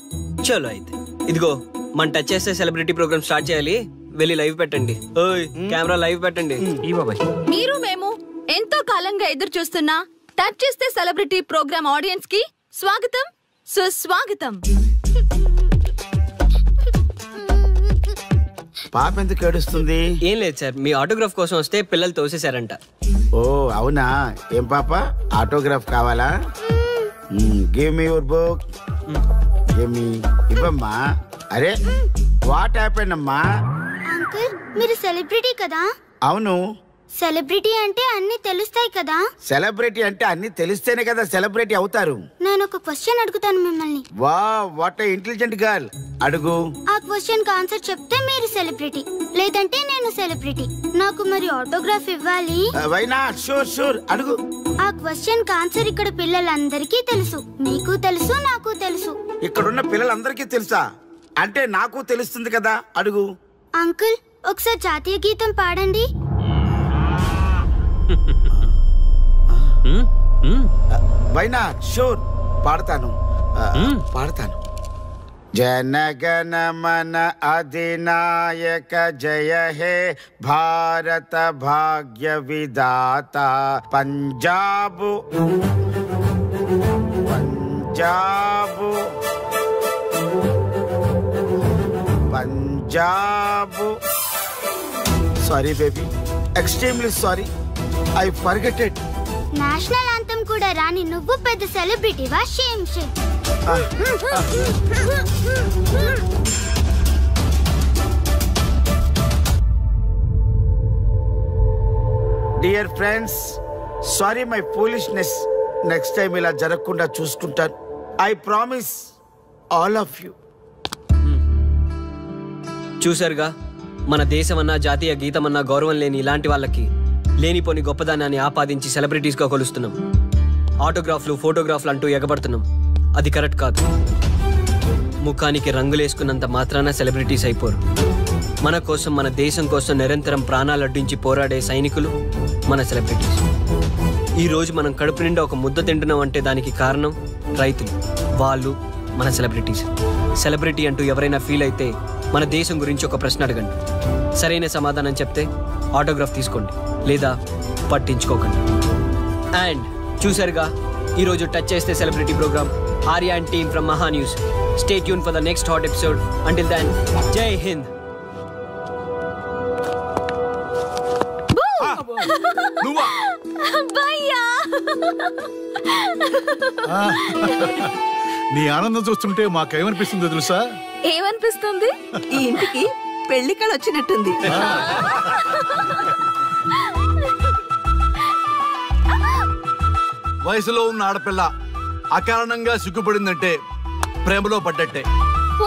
చలో అయితే ఇదిగో మన టచ్ చేస్తే సెలబ్రిటీ ప్రోగ్రామ్ స్టార్ట్ చేయాలి. వెళ్ళి లైవ్ పెట్టండి. ఓయ్ కెమెరా లైవ్ పెట్టండి. మీరు మేము ఎంతో కాలంగా ఎదురు చూస్తున్న టచ్ చేస్తే సెలబ్రిటీ ప్రోగ్రామ్ ఆడియన్స్ కి స్వాగతం, సుస్వాగతం. పాప ఎందుకు ఏడుస్తుంది? ఏం లేదు సార్, మీ ఆటోగ్రాఫ్ కోసం వస్తే పిల్లలు తోసేశారంట. ఓ అవునా? ఏం పాప ఆటోగ్రాఫ్ కావాలా? Give me your book. Give me. ఇవ్వమ్మా. అరే వాట్ హ్యాపెండ్ అమ్మా? అంకుల్ మీరు సెలబ్రిటీ కదా? అవును. సెలబ్రిటీ అంటే అన్ని తెలుస్తాయి కదా? సెలబ్రిటీ అంటే అన్ని తెలిస్తేనే కదా సెలబ్రిటీ అవుతారు. నేను ఒక క్వశ్చన్ అడుగుతాను మిమ్మల్ని. Wow what a intelligent girl. అడుగు. ఆ క్వశ్చన్ కి ఆన్సర్ చెప్తే మీరు సెలబ్రిటీ, లేదంటే నేను సెలబ్రిటీ. నాకు మరి ఆటోగ్రాఫ్ ఇవ్వాలి. Why not? షూర్ షూర్ అడుగు. ఆ క్వశ్చన్ కి ఆన్సర్ ఇక్కడ పిల్లలందరికీ తెలుసు, మీకు తెలుసు, నాకు తెలుసు. ఇక్కడున్న పిల్లలందరికీ తెలుసా? అంటే నాకు తెలుస్తుంది కదా. అడుగు. అంకుల్ ఒకసారి జాతీయ గీతం పాడండి. Why not? షూర్ పాడతాను. జనగణ మన అధినాయక జయ హే భారత భాగ్య విధాత. Punjab Punjab Punjab. Sorry baby, extremely sorry. I forget it. National anthem కూడా రాని నువ్వు పెద్ద సెలబ్రిటీవా? Shame shame. Dear friends, sorry my foolishness. Next time ఇలా జరగకుండా చూసుకుంటాను. I promise all of you. చూసారుగా, మన దేశమన్నా జాతీయ గీతమన్నా గౌరవం లేని ఇలాంటి వాళ్ళకి లేనిపోని గొప్పదానాన్ని ఆపాదించి సెలబ్రిటీస్గా కొలుస్తున్నాం. ఆటోగ్రాఫ్లు ఫోటోగ్రాఫ్లు అంటూ ఎగబడుతున్నాం. అది కరెక్ట్ కాదు. ముఖానికి రంగులేసుకున్నంత మాత్రాన సెలబ్రిటీస్ అయిపోరు. మన కోసం, మన దేశం కోసం నిరంతరం ప్రాణాలు అడ్డించి పోరాడే సైనికులు మన సెలబ్రిటీస్. ఈరోజు మనం కడుపు నిండా ఒక ముద్ద తింటున్నాం అంటే దానికి కారణం రైతులు. వాళ్ళు మన సెలబ్రిటీస్. సెలబ్రిటీ అంటూ ఎవరైనా ఫీల్ అయితే మన దేశం గురించి ఒక ప్రశ్న అడగండి. సరైన సమాధానం చెప్తే ఆటోగ్రాఫ్ తీసుకోండి, లేదా పట్టించుకోకండి. అండ్ చూసారుగా, ఈరోజు టచ్ చేస్తే celebrity program. Arya and team from Maha news. Stay tune for the next hot episode. Until then, Jai Hind. నీ ఆనందం చూస్తుంటే మాకేమనిపిస్తుందో తెలుసా? ఏమనిపిస్తుంది? ఈ ఇంటికి పెళ్లి కళ వచ్చినట్టుంది. వయసులో ఉన్న ఆడపిల్ల అకారణంగా సిగ్గుపడిందంటే ప్రేమలో పడ్డట్టే.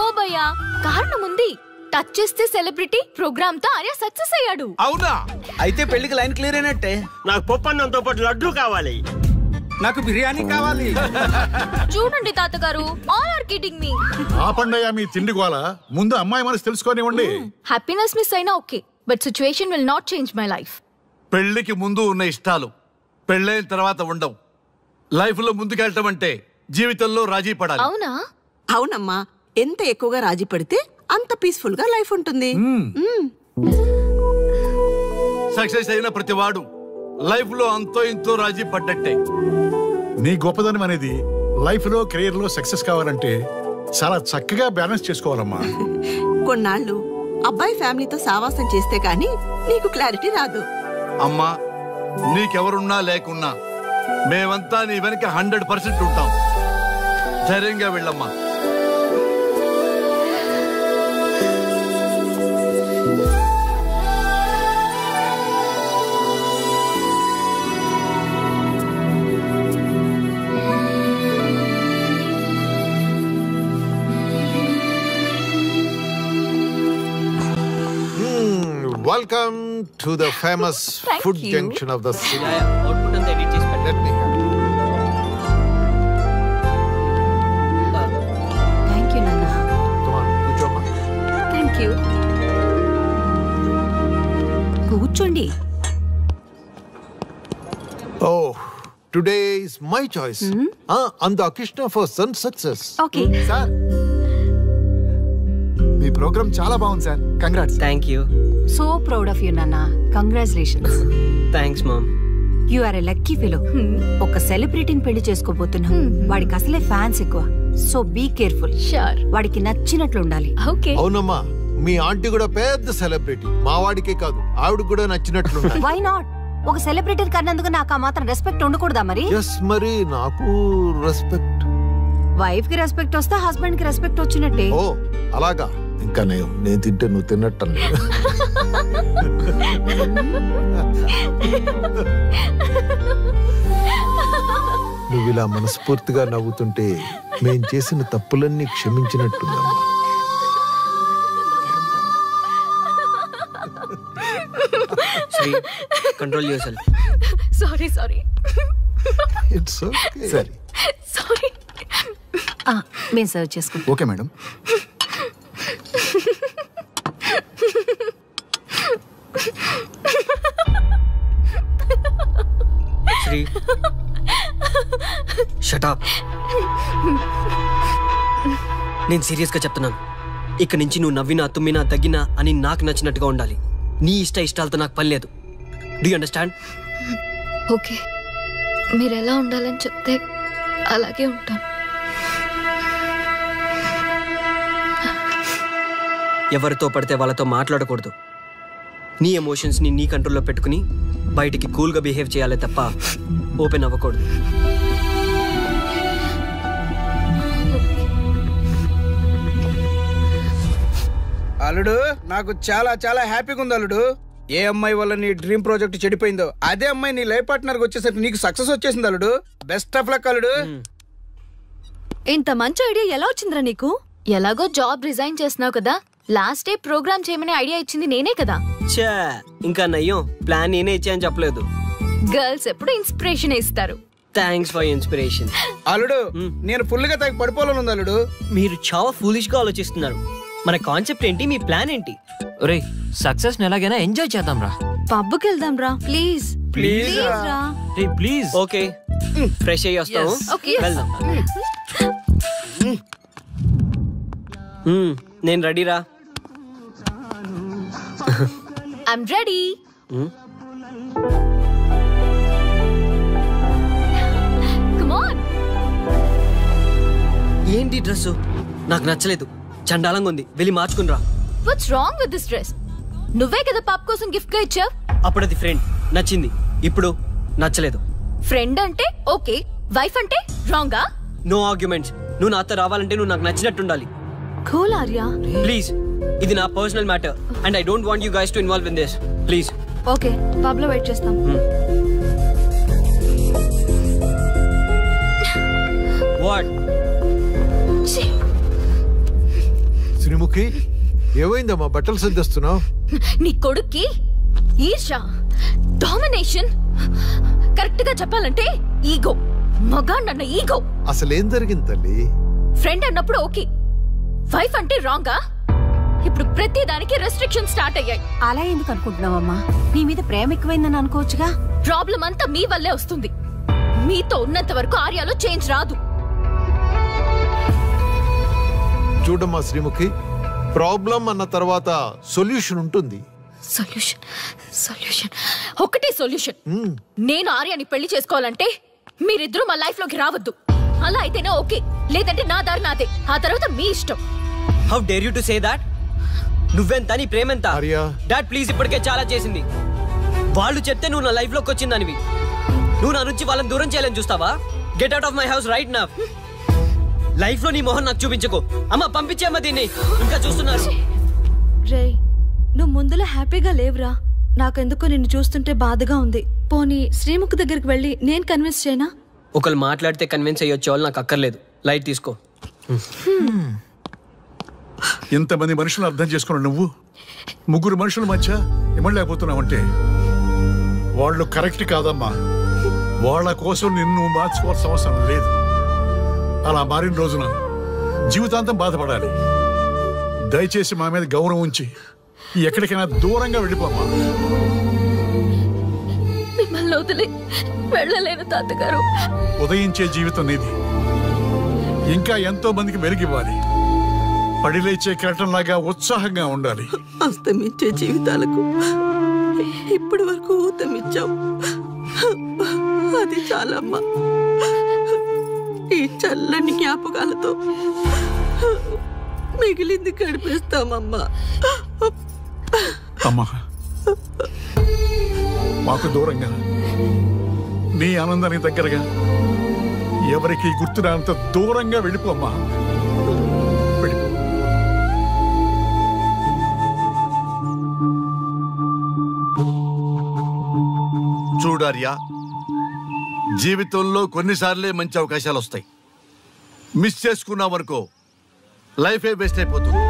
ఓ భయ్యా, కారణం ఉంది. టచ్ చేస్తే సెలబ్రిటీ ప్రోగ్రామ్ తో ఆర్య సక్సెస్ అయ్యాడు. అవునా? అయితే పెళ్లికి లైన్ క్లియర్ అయినట్టే. నాకు పప్పన్నంతో పాటు లడ్డు కావాలి. నాకు బిర్యానీ కావాలి. చూడండి తాతగారు, ఆల్ ఆర్ కిడింగ్ మీ. ఆపండయ్యా మీ తిండి గోల. ముందు అమ్మాయి మనసు తెలుసుకోనివ్వండి. హ్యాపీనెస్ మిస్ అయినా okay, but situation will not change my life. పెళ్లికి ముందు ఉన్న ఇష్టాలు పెళ్ళైన తర్వాత ఉండవు. లైఫ్ లో ముందుకెళ్ళటం అంటే జీవితంలో రాజీ పడాలి. అవునా? అవునమ్మా, ఎంత ఎక్కువగా రాజీ పడితే అంత పీస్ఫుల్ గా లైఫ్ ఉంటుంది. సక్సెస్ అయిన ప్రతివాడు లైఫ్ లో అంతో ఇంతో రాజీ పడ్డట్టే. నీ గొప్పదనం అనేది లైఫ్ లో కెరీర్ లో సక్సెస్ కావాలంటే చాలా చక్కగా బ్యాలెన్స్ చేసుకోవాలమ్మా. కొన్నాళ్ళు అబ్బాయి ఫ్యామిలీతో సావాసం చేస్తే గానీ నీకు క్లారిటీ రాదు. అమ్మా, నీకెవరున్నా లేకున్నా మేమంతా నీ వెనక 100% ఉంటాం. ధైర్యంగా వెళ్ళమ్మా. Welcome to the famous food junction of the city. Output అంతా ఎడిట్ చేసి Let me help you. Thank you నాన్న. Come on, కూర్చోమ్మా. Thank you. కూర్చోండి. Oh, today is my choice. And the occasion for son success. Okay. Sir. మీ program చాలా బాగుంది sir. Congrats. Thank you. So proud of you నాన్న. Congratulations. Thanks mom. You are a lucky fellow. ఒక సెలబ్రిటీని పెళ్లి చేసుకోబోతున్నాం. వాడికి అసలే ఫ్యాన్స్ ఎక్కువ. So be careful. షూర్. వాడికి నచ్చినట్లు ఉండాలి. ఓకే. అవునమ్మా, మీ ఆంటీ కూడా పెద్ద సెలబ్రిటీ. మా వాడికే కాదు, ఆవిడ కూడా నచ్చినట్లు. Why not? ఒక సెలబ్రిటీ కన్నందుకు నాకు ఆ మాత్రం రెస్పెక్ట్ ఉండకూడదా మరి? ఎస్, మరి నాకు రెస్పెక్ట్. వైఫ్ కి రెస్పెక్ట్ వస్తే హస్బెండ్ కి రెస్పెక్ట్ వచ్చినట్టే. ఓ అలాగా. ఇంకా నేను తింటే నువ్వు తిన్నట్టు. నువ్వు ఇలా మనస్ఫూర్తిగా నవ్వుతుంటే మేం చేసిన తప్పులన్నీ క్షమించినట్టుందమ్మా. Control yourself. Sorry. It's okay. సరే. సారీ. మేము సర్వ్ చేసుకుంటాం. Okay madam. Sri shut up. నేను సీరియస్గా చెప్తున్నాను. ఇక నుంచి నువ్వు నవ్వినా తుమ్మినా దగ్గినా అని నాకు నచ్చినట్టుగా ఉండాలి. నీ ఇష్టాలతో నాకు పని లేదు. Do you understand? ఓకే, మీరు ఎలా ఉండాలని చెప్తే అలాగే ఉంటాను. ఎవరితో పడితే వాళ్ళతో మాట్లాడకూడదు. నీ ఎమోషన్స్ని నీ కంట్రోల్లో పెట్టుకుని బయటికి కూల్గా బిహేవ్ చేయాలి తప్ప ఓపెన్ అవ్వకూడదు. అల్లుడు, నాకు చాలా చాలా హ్యాపీగా ఉంది అల్లుడు. ఏ అమ్మాయి వల్ల నీ డ్రీమ్ ప్రాజెక్ట్ చెడిపోయిందో అదే అమ్మాయి నీ లైఫ్ పార్ట్నర్కి వచ్చేసరికి నీకు సక్సెస్ వచ్చేసింది అల్లుడు. బెస్ట్ ఆఫ్ లక్ అల్లుడు. ఇంత మంచి ఐడియా ఎలా వచ్చిందిరా నీకు? ఎలాగో జాబ్ రిజైన్ చేస్తున్నావు కదా, లాస్ట్ డే ప్రోగ్రామ్ చేయమని ఐడియా ఇచ్చింది నేనే కదా. చా, ఇంకా నయ్యం ప్లాన్ నేనే ఇచ్చాయని చెప్పలేదు. గర్ల్స్ ఎప్పుడు ఇన్స్పిరేషన్ ఇస్తారు. Thanks for inspiration. అల్లుడు, నేను ఫుల్ గా తగ్గి పడిపోవాలని ఉంది అల్లుడు. మీరు చాలా ఫూలిష్ గా ఆలోచిస్తున్నారు. మన కాన్సెప్ట్ ఏంటి? మీ ప్లాన్ ఏంటి? ఒరేయ్, సక్సెస్ ని ఎలాగైనా ఎంజాయ్ చేద్దాం రా. పబ్కి వెళ్దాం రా ప్లీజ్. ప్లీజ్ రా. ప్లీజ్. ఓకే, ఫ్రెష్ అయ్యి వస్తాము. వెళ్దాం. నేను రెడీరా. I'm ready. Come on. ఏంటి డ్రెస్? నాకు నచ్చలేదు, చండాలంగా ఉంది. వెళ్ళి మార్చుకుని రా. What's wrong with this dress? నువ్వే కదా పాప్ కోసం గిఫ్ట్ గా ఇచ్చావు. అప్పుడు అది ఫ్రెండ్, నచ్చింది. ఇప్పుడు నచ్చలేదు. ఫ్రెండ్ అంటే ఓకే, వైఫ్ అంటే రాంగా? No arguments. నువ్వు నాతో రావాలంటే నువ్వు నాకు నచ్చినట్టు ఉండాలి. కూల్ ఆర్యా. ప్లీజ్, ఇది నా personal matter and I don't want you guys to involve in this. Please. Okay, pub లో వెయిట్ చేస్తాం. వాట్? శ్రీముఖి, ఏమైందమ్మా? బట్టలు సర్దిస్తున్నావు? నీ కొడుక్కి ఈర్ష, డామినేషన్, కరెక్ట్ గా చెప్పాలంటే ఈగో. మగాండన్న ఈగో. అసలేం జరిగింది తల్లి? ఫ్రెండ్ అన్నప్పుడు ఓకే, వైఫ్ అంటే రాంగా? ఇప్పుడు ప్రతి దానికి రెస్ట్రిక్షన్ స్టార్ట్ అయ్యాయి. అలా ఎందుకు అనుకుంటున్నావమ్మా? నీ మీద ప్రేమ ఎక్కువైందని అనుకోవచ్చుగా. ప్రాబ్లం అంతా మీ వల్లే వస్తుంది. మీతో ఉన్నంత వరకు ఆర్యాలో చేంజ్ రాదు. చూడమ్మా శ్రీముఖి, ప్రాబ్లం అన్న తర్వాత సొల్యూషన్ ఉంటుంది. సొల్యూషన్ సొల్యూషన్ ఒకటే సొల్యూషన్. నేను ఆర్యాని పెళ్లి చేసుకోవాలంటే మీరిద్దరూ మా లైఫ్ లోకి రావద్దు. అలా అయితేనే ఓకే, లేదంటే నా దారి నాదే. ఆ తర్వాత మీ ఇష్టం. How dare you to say that? నువ్వెంత, నీ ప్రేమెంత? డాడ్ ప్లీజ్, ఇప్పటికే చాలా చేసింది. వాళ్ళు చెప్తే నువ్వు నా లైఫ్ లోకి వచ్చిందానివి. నువ్వు నా నుంచి వాళ్ళని దూరం చేయాలని చూస్తావా? Get out of my house right now. Life లో నీ మొహం నాకు చూపించకు. అమ్మ పంపించేమ్మా దీన్ని. ఇంకా చూస్తున్నారు. రే, నువ్వు ముందులో హ్యాపీగా లేవురా. నాకెందుకో నిన్ను చూస్తుంటే బాధగా ఉంది. పోనీ శ్రీముఖ్ దగ్గరికి వెళ్ళి నేను కన్విన్స్ చేయనా? ఒకళ్ళు మాట్లాడితే కన్విన్స్ అయ్యొచ్చే వాళ్ళు నాకు అక్కర్లేదు. లైట్ తీసుకో. ఇంతమంది మనుషులను అర్థం చేసుకున్న నువ్వు ముగ్గురు మనుషుల మధ్య ఇమ్మలేకపోతున్నావంటే వాళ్ళు కరెక్ట్ కాదమ్మా. వాళ్ళ కోసం నిన్ను మార్చుకోవాల్సిన అవసరం లేదు. అలా మారిన రోజున జీవితాంతం బాధపడాలి. దయచేసి మా మీద గౌరవం ఉంచి ఎక్కడికైనా దూరంగా వెళ్ళిపోమ్మా. మిమ్మల్ని వదిలి వెళ్ళలేను తాతగారు. ఉదయించే జీవితం నీది. ఇంకా ఎంతో మందికి వెలుగివ్వాలి. పడిలేచే కెరటంలాగా ఉత్సాహంగా ఉండాలి. అస్తమించే జీవితాలకు ఇప్పటి వరకు ఊతమిచ్చావు. అది చాలమ్మా. ఈ చల్లని జ్ఞాపకాలతో మిగిలింది గడిపేస్తామమ్మా. అమ్మా, మాకు దూరంగా నీ ఆనందానికి దగ్గరగా ఎవరికి గుర్తురానంత దూరంగా వెళ్ళిపోమ్మా. చూడార్యా, జీవితంలో కొన్నిసార్లే మంచి అవకాశాలు వస్తాయి. మిస్ చేసుకున్నావనుకో లైఫే వేస్ట్ అయిపోతుంది.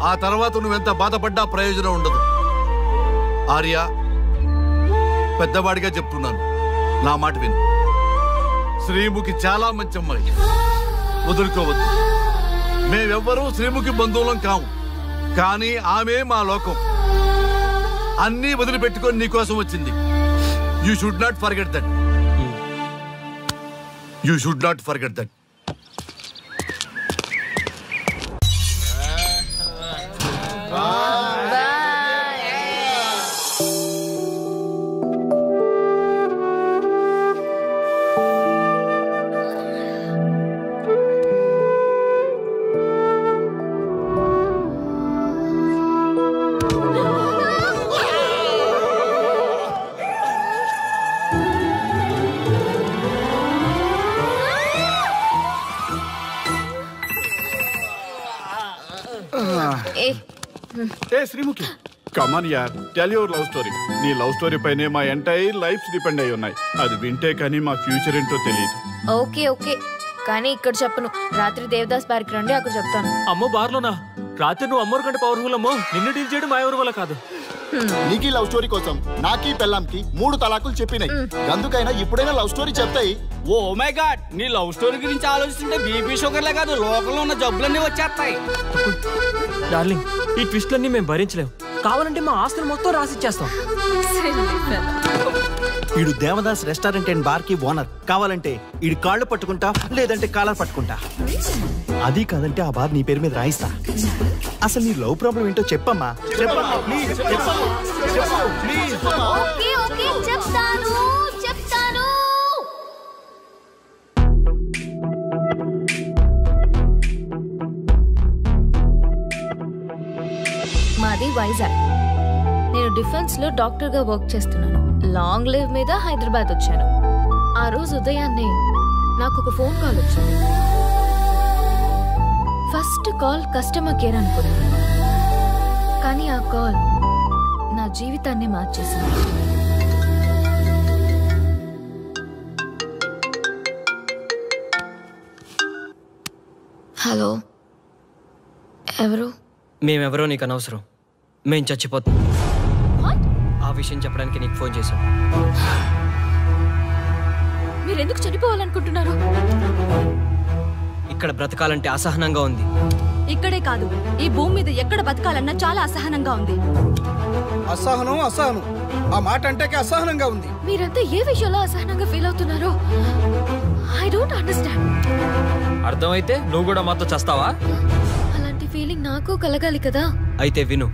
ఆ తర్వాత నువ్వెంత బాధపడ్డా ప్రయోజనం ఉండదు. ఆర్య, పెద్దవాడిగా చెప్తున్నాను, నా మాట విను. శ్రీముఖి చాలా మంచి అమ్మాయి, వదులుకోవద్దు. మేమెవ్వరూ శ్రీముఖి బంధువులం కాము, కానీ ఆమె మా లోకం. అన్నీ వదిలిపెట్టుకొని నీకోసం వచ్చింది. You should not forget that. You should not forget that. Sreemukhi, కమాన్ యార్, టెల్ యువర్ లవ్ స్టోరీ. నీ లవ్ స్టోరీ పైనే మా ఎంటైర్ లైఫ్ డిపెండ్ అయి ఉన్నాయి. అది వింటే కానీ మా ఫ్యూచర్ ఏంటో తెలియదు. ఓకే ఓకే, కానీ ఇక్కడ చెప్పను. రాత్రి దేవదాస్ బార్కి రండి, అక్కడ చెప్తాను. అమ్మో బార్లోనా? రాత్రి నువ్వు అమ్మోరు కంటే పవర్ఫుల్ అమ్మో. నిన్ను డీల్ చేయడం మా ఎవరి వల్ల కాదు. నీకీ లవ్ స్టోరీ కోసం నాకీ పెళ్ళాంకి 3 తలాకులు చెప్పినాయి. అందుకైనా ఇప్పుడైనా లవ్ స్టోరీ చెప్తాయి. ఓ మై గాడ్, నీ లవ్ స్టోరీ గురించి ఆలోచిస్తుంటే బీపీ షుగర్లే కాదు లోకంలో ఉన్న జబ్బులన్నీ వచ్చేస్తాయి. డార్లింగ్, ఈ ట్విస్ట్లన్నీ మేము భరించలేము. కావాలంటే మా ఆస్తులు మొత్తం రాసిచ్చేస్తాం. ఈడు దేవదాస్ రెస్టారెంట్ అండ్ బార్ కి ఓనర్. కావాలంటే ఈడు కాళ్ళు పట్టుకుంటా, లేదంటే కాలర్ పట్టుకుంటా. అది కాదంటే ఆ బార్ నీ పేరు మీద రాయిస్తా. అసలు నీ లవ్ ప్రాబ్లం ఏంటో చెప్పమ్మా. చెప్పమ్మా ప్లీజ్, ప్లీజ్. ఓకే ఓకే, చెప్తాను చెప్తాను. మాది వైజాగ్. నేను డిఫెన్స్ లో డాక్టర్ గా వర్క్ చేస్తున్నాను. లాంగ్ లీవ్ మీద హైదరాబాద్ వచ్చాను. ఆ రోజు ఉదయాన్నే నాకు ఒక ఫోన్ కాల్ వచ్చింది. ఫస్ట్ కాల్ కస్టమర్ కేర్ అనుకున్నాను, కానీ ఆ కాల్ నా జీవితాన్ని మార్చేసింది. హలో, ఎవరు? మేమెవరో నీకు అనవసరం. మేం చచ్చిపోతాం. ఆ విషయం చెప్పడానికి నీకు ఫోన్ చేశాం. మీరెందుకు చనిపోవాలనుకుంటున్నారు? ఇక్కడ బ్రతకాలంటే అసహనంగా ఉంది. ఇక్కడే కాదు, ఈ భూమి మీద ఎక్కడ బతకాలన్నా చాలా అసహనంగా ఉంది. అసహనం అసహనం, ఆ మాట అంటే అసహనంగా ఉంది. మీరంతా ఏ విషయంలో అసహనంగా ఫీల్ అవుతున్నారో ఐ డోంట్ అండర్స్టాండ్. అర్థమైతే నువ్వు కూడా మాతో చస్తావా? అలాంటి ఫీలింగ్ నాకు కలగాలి కదా. అయితే విను.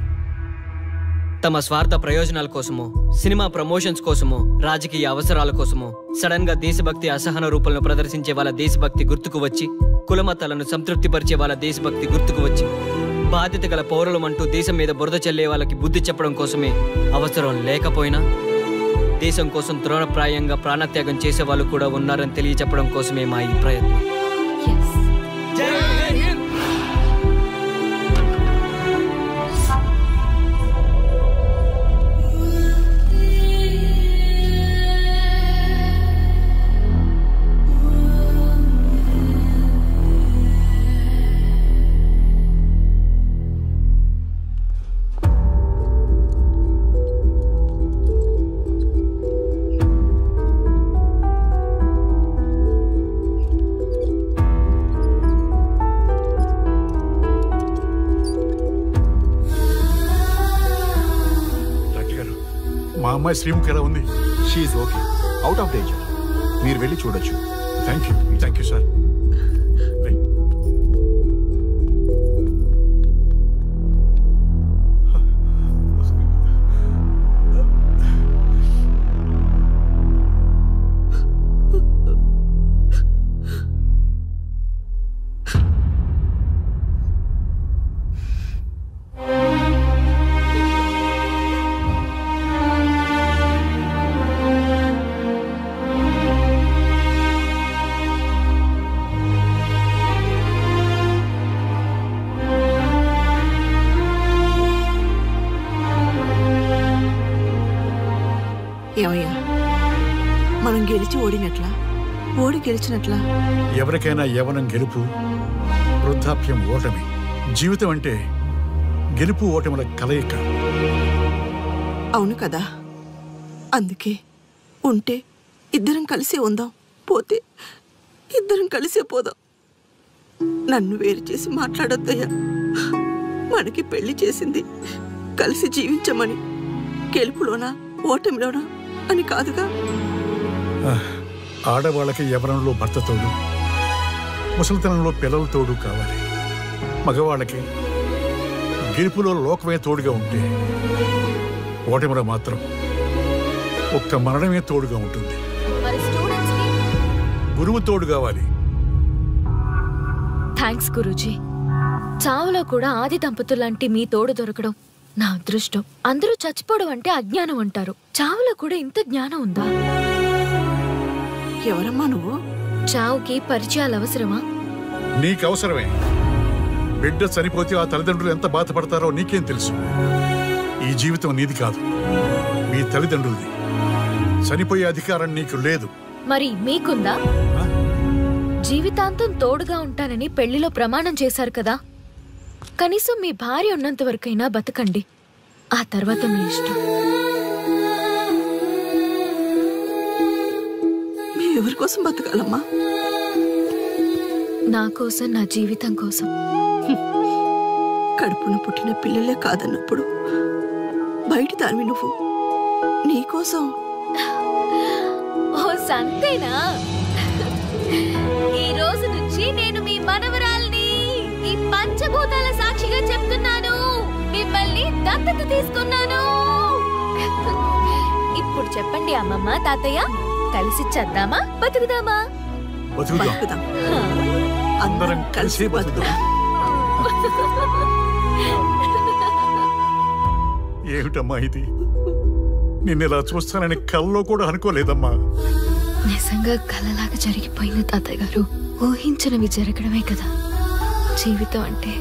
తమ స్వార్థ ప్రయోజనాల కోసమో, సినిమా ప్రమోషన్స్ కోసమో, రాజకీయ అవసరాల కోసమో సడన్ గా దేశభక్తి అసహన రూపంలో ప్రదర్శించే వాళ్ళ దేశభక్తి గుర్తుకు వచ్చి, కులమతాలను సంతృప్తిపరిచే వాళ్ళ దేశభక్తి గుర్తుకు వచ్చి, బాధ్యత గల పౌరులమంటూ దేశం మీద బురద చల్లే వాళ్ళకి బుద్ధి చెప్పడం కోసమే, అవసరం లేకపోయినా దేశం కోసం ద్రోణప్రాయంగా ప్రాణత్యాగం చేసే వాళ్ళు కూడా ఉన్నారని తెలియచెప్పడం కోసమే మా ఈ ప్రయత్నం. మా అమ్మాయి శ్రీముఖి ఎలా ఉంది? She's okay, out of danger. మీరు వెళ్ళి చూడొచ్చు. Thank you sir. ఏమయ్యా, మనం గెలిచి ఓడినట్లా, ఓడి గెలిచినట్లా? ఎవరికైనా యవ్వనం గెలుపు, వృద్ధాప్యం ఓటమి. జీవితం అంటే గెలుపు ఓటముల కలయిక. అవును కదా, అందుకే ఉంటే ఇద్దరం కలిసే ఉందాం, పోతే ఇద్దరం కలిసే పోదాం. నన్ను వేరు చేసి మాట్లాడొద్దయ్యా. మనకి పెళ్లి చేసింది కలిసి జీవించమని, గెలుపులోనా ఓటమిలోనా అని కాదుగా. ఆడవాళ్ళకి యవ్వనంలో భర్త తోడు, ముసలితనంలో పిల్లల తోడు కావాలి. మగవాళ్ళకి గెలుపులో లోకమే తోడుగా ఉంటే, ఓటమిలో మాత్రం ఒక్క మరణమే తోడుగా ఉంటుంది. గురువు తోడు కావాలి. థ్యాంక్స్ గురూజీ. చావులో కూడా ఆది దంపతులాంటి మీ తోడు దొరకడం నా అదృష్టం. అందరూ చచ్చిపోవడం అంటే అజ్ఞానం అంటారు, చావులో కూడా ఇంత జ్ఞానం ఉందా? ఎవరమ్మా నువ్వు? చావుకి పరిచయాలు అవసరమా? నీకు అవసరమే. బిడ్డ చనిపోతే ఆ తల్లిదండ్రులు ఎంత బాధపడతారో నీకేం తెలుసు? ఈ జీవితం నీది కాదు, మీ తల్లిదండ్రులది. చనిపోయే అధికారం నీకు లేదు. మరి మీకుందా? జీవితాంతం తోడుగా ఉంటానని పెళ్లిలో ప్రమాణం చేశారు కదా, కనీసం మీ భార్య ఉన్నంత వరకైనా బతకండి, ఆ తర్వాత మీ ఇష్టం. ఎవరి కోసం బతకాలమ్మా? నా కోసం, నా జీవితం కోసం. కడుపున పుట్టిన పిల్లలే కాదన్నప్పుడు బయట దానివి నువ్వు నీకోసం. ఓ సంతేనా? ఈ రోజు నుంచి నేను మీ మనవరాల్ని. ఈ పంచభూతాల సాక్షిగా చెప్తున్నాను, మిమ్మల్ని దత్తత తీసుకున్నాను. ఇప్పుడు చెప్పండి అమ్మమ్మ, తాతయ్య, కలిసి చద్దామా బతుకుదామా? బతుకుదాం. అందరం కలిసి బతుకుదాం. ఏమిటమ్మా ఇది? నిన్నెలా చూస్తానని కల్లో కూడా అనుకోలేదమ్మా. నిజంగా కలలాగా జరిగిపోయింది తాతయ్య గారు. ఊహించినవి జరగడమే కదా జీవితం అంటే.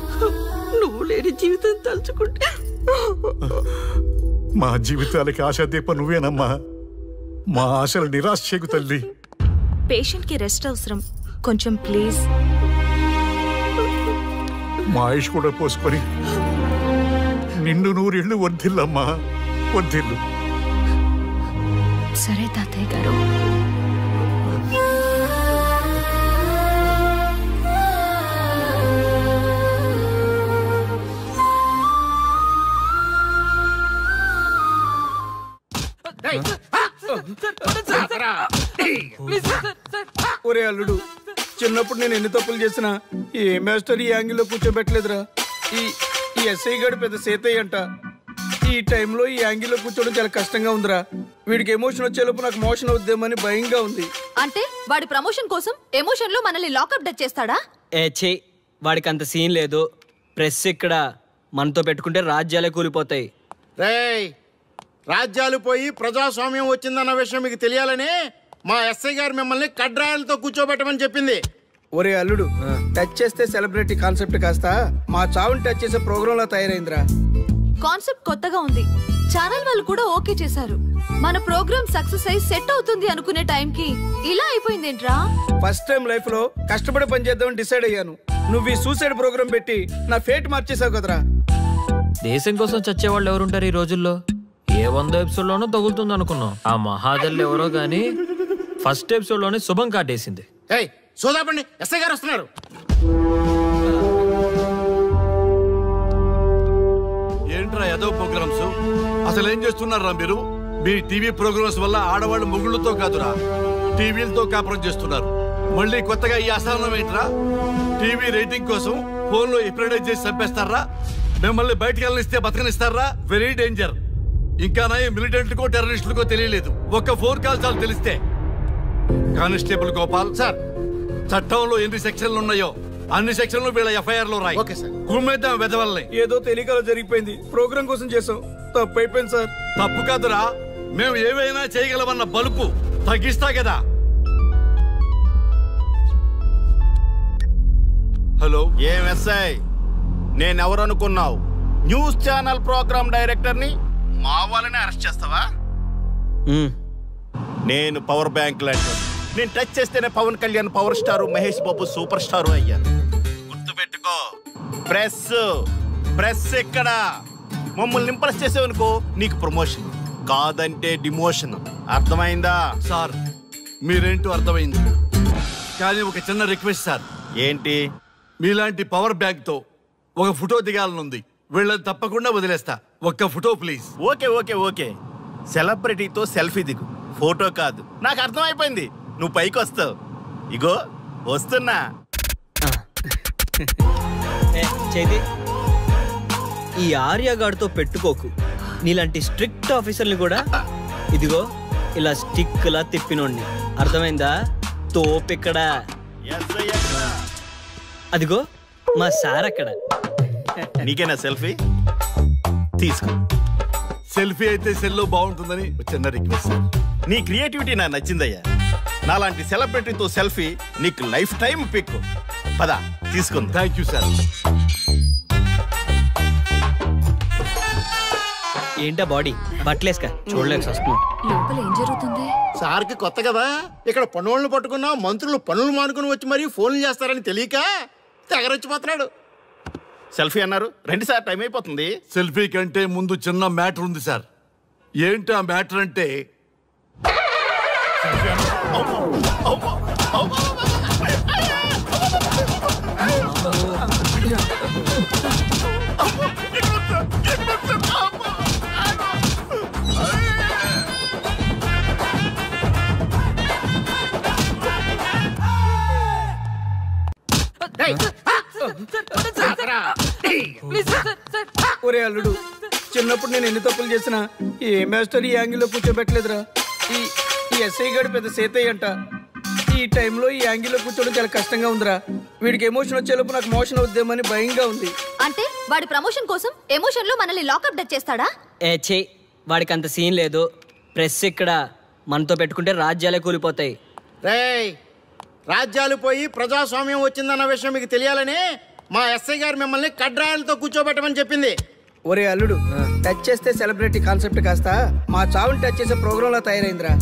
నువ్వు లేని జీవితం తలుచుకుంటే మా జీవితాలకి ఆశాదీపం నువ్వేనమ్మా. మా ఆశలు నిరాశ చేయకు తల్లి. పేషెంట్ కి రెస్ట్ అవసరం, కొంచెం ప్లీజ్. మా ఆయుష్ కూడా పోసుకొని నిండు నూరేళ్లు వర్ధిల్లమ్మా, వర్ధిల్లు. సరే తాతయ్య గారు. ఒరే అల్లుడు, చిన్నప్పుడు నేను ఎన్ని తప్పులు చేసినా ఏ మాస్టర్ ఈ యాంగిల్లో కూర్చోబెట్టలేదురా. ఈ ఎస్ఐ గడు పెద్ద సేతయ్య అంట. ఈ టైంలో ఈ యాంగిల్లో కూర్చోవడం చాలా కష్టంగా ఉందిరా. వీడికి ఎమోషన్ వచ్చేలోపు నాకు మోషన్ అవుద్దేమని భయంగా ఉంది. అంటే వాడి ప్రమోషన్ కోసం ఎమోషన్ లో మనల్ని లాకప్ డెత్ చేస్తాడా? ఛీ, వాడికి అంత సీన్ లేదు. ప్రెస్ ఇక్కడ మనతో పెట్టుకుంటే రాజ్యాలే కూలిపోతాయి. రేయ్, రాజ్యాలు పోయి ప్రజాస్వామ్యం వచ్చిందన్న విషయం మీకు తెలియాలని మా ఎస్ఐ గారు మిమ్మల్ని కడ్రాయలతో కూర్చోబెట్టమని చెప్పింది. ఒరే అల్లుడు, టచ్ చేస్తే సెలబ్రిటీ కాన్సెప్ట్ కాస్త మా చావుని టచ్ చేసే ప్రోగ్రామ్ లా తయారైందిరా. కాన్సెప్ట్ కొత్తగా ఉంది, ఛానల్ వాళ్ళు కూడా ఓకే చేశారు. మన ప్రోగ్రామ్ సక్సెస్ అయి సెట్ అవుతుంది అనుకునే టైంకి ఇలా అయిపోయిందేంట్రా? ఫస్ట్ టైం లైఫ్ లో కష్టపడి పని చేద్దామని డిసైడ్ అయ్యాను. నువ్వు ఈ సూసైడ్ ప్రోగ్రామ్ పెట్టి నా ఫేట్ మార్చేసావు కదరా. దేశం కోసం చచ్చేవాళ్ళు ఎవరుంటారు ఈ రోజుల్లో? ఏ 100 ఎపిసోడ్లోనో తగులుతుంది అనుకున్నాం. ఆ మహాదల్ ఎవరో గానీ ఫస్ట్ ఎపిసోడ్ లోనే శుభం కాటేసింది. సోదాపండి, ఎస్ఐ గారు వస్తున్నారు. ఏంట్రా ఏదో ప్రోగ్రామ్స్? అసలు ఏం చేస్తున్నారా మీరు? మీ టీవీ ప్రోగ్రామ్స్ వల్ల ఆడవాళ్ళు మొగుళ్ళతో కాదురా టీవీలతో కాపురం చేస్తున్నారు. మళ్ళీ కొత్తగా ఈ అసహనం ఏంట్రా? టీవీ రేటింగ్ కోసం ఫోన్లో ఎప్రిడైజ్ చేసి చంపేస్తారా? మిమ్మల్ని బయటకు వెళ్ళనిస్తే బతకనిస్తారా? Very danger. ఇంకా మిలిటెంట్లకో టెర్రరిస్టులకో తెలియలేదు, ఒక్క ఫోన్ కాల్ చాలు తెలిస్తే. కానిస్టేబుల్ గోపాల్ సార్, చట్టంలో ఎన్ని సెక్షన్లు ఉన్నాయో అన్ని సెక్షన్లు వీళ్ళ ఎఫ్ఐఆర్ లో రాయి. గుమ్మేద్దాం వెదవల్ని. ఏదో తెలియకలో జరిగిపోయింది, ప్రోగ్రామ్ కోసం చేసాం, తప్పు అయిపోయింది సార్. తప్పు కాదురా, మేము ఏవైనా చేయగలమన్న బలుపు తగ్గిస్తా కదా. హలో, ఏం ఎస్ఐ, నేనెవరు అనుకున్నావు? న్యూస్ ఛానల్ ప్రోగ్రామ్ డైరెక్టర్ని, మా వాళ్ళని అరెస్ట్ చేస్తావా? నేను పవర్ బ్యాంక్ లాంటి, నేను టచ్ చేస్తేనే Pawan Kalyan power star, Mahesh Babu super star అయ్యాను. గుర్తుపెట్టుకో, ప్రెస్ ఎక్కడ మమ్మల్ని ఇంప్రెస్ చేసేవనుకో నీకు ప్రమోషన్, కాదంటే డిమోషన్. అర్థమైందా? సార్ మీరేంటో అర్థమైంది, కానీ ఒక చిన్న రిక్వెస్ట్ సార్. ఏంటి? మీలాంటి పవర్ బ్యాంక్ తో ఒక ఫోటో దిగాలనుంది, వీళ్ళని తప్పకుండా వదిలేస్తా. ఒక్క ఫోటో ప్లీజ్. ఓకే, సెలబ్రిటీతో సెల్ఫీ దిగు, ఫోటో కాదు. నాకు అర్థమైపోయింది, నువ్వు పైకి వస్తావు. ఇగో వస్తున్నా. చేతి ఈ ఆర్యగాడితో పెట్టుకోకు. నీలాంటి స్ట్రిక్ట్ ఆఫీసర్ని కూడా ఇదిగో ఇలా స్టిక్లా తిప్పినోడిని. అర్థమైందా? తోపెక్కడ? అదిగో మా సార్ అక్కడ. నీకేనా సెల్ఫీ? తీసుకో. సెల్ఫీ అయితే సెల్లో బాగుంటుందని చిన్న రిక్వెస్ట్. నీ క్రియేటివిటీ నాకు నచ్చిందయ్యా. నాలాంటి సెలబ్రిటీతో సెల్ఫీ నీకు లైఫ్ టైం పిక్. పద తీసుకుంది. Thank you sir. ఏంటా బాడీ బట్టలేసుక చూడలేక వస్తున్నాం. లోపల ఏం జరుగుతుంది? సార్కి కొత్త కదా, ఇక్కడ పనులను పట్టుకున్నా మంత్రులు పనులు మానుకుని వచ్చి మరీ ఫోన్లు చేస్తారని తెలియక తెగరొచ్చిపోతున్నాడు. సెల్ఫీ అన్నారు, 2 సార్ టైం అయిపోతుంది. సెల్ఫీ కంటే ముందు చిన్న మ్యాటర్ ఉంది సార్. ఏంటి ఆ మ్యాటర్ అంటే, ఒరే అల్లుడు, చిన్నప్పుడు నేను ఎన్ని తప్పులు చేసినా ఏ మాస్టర్ ఈ యాంగిల్లో కూర్చోబెట్టలేదురా. ఈ ఎస్ఐ గడు పెద్ద సేతయ్య అంట. ఈ టైంలో ఈ యాంగిల్లో కూర్చోవడం చాలా కష్టంగా ఉందిరా. వీడికి ఎమోషన్ వచ్చేలోపు నాకు మోషన్ అవుద్దేమని భయంగా ఉంది. అంటే వాడి ప్రమోషన్ కోసం ఎమోషన్ లో మనల్ని లాకప్ డెత్ చేస్తాడా? వాడికి అంత సీన్ లేదు. ప్రెస్ ఇక్కడ, మనతో పెట్టుకుంటే రాజ్యాలే కూలిపోతాయి. రేయ్, రాజ్యాలు పోయి ప్రజాస్వామ్యం వచ్చిందన్న విషయం మీకు తెలియాలని మా ఎస్ఐ గారు మిమ్మల్ని కడ్రాయలతో కూర్చోబెట్టమని చెప్పింది. ఒరే అల్లుడు, టచ్ చేస్తే సెలబ్రిటీ కాన్సెప్ట్ కాస్త మా చావుని టచ్ చేసే ప్రోగ్రామ్ లా తయారైందిరా.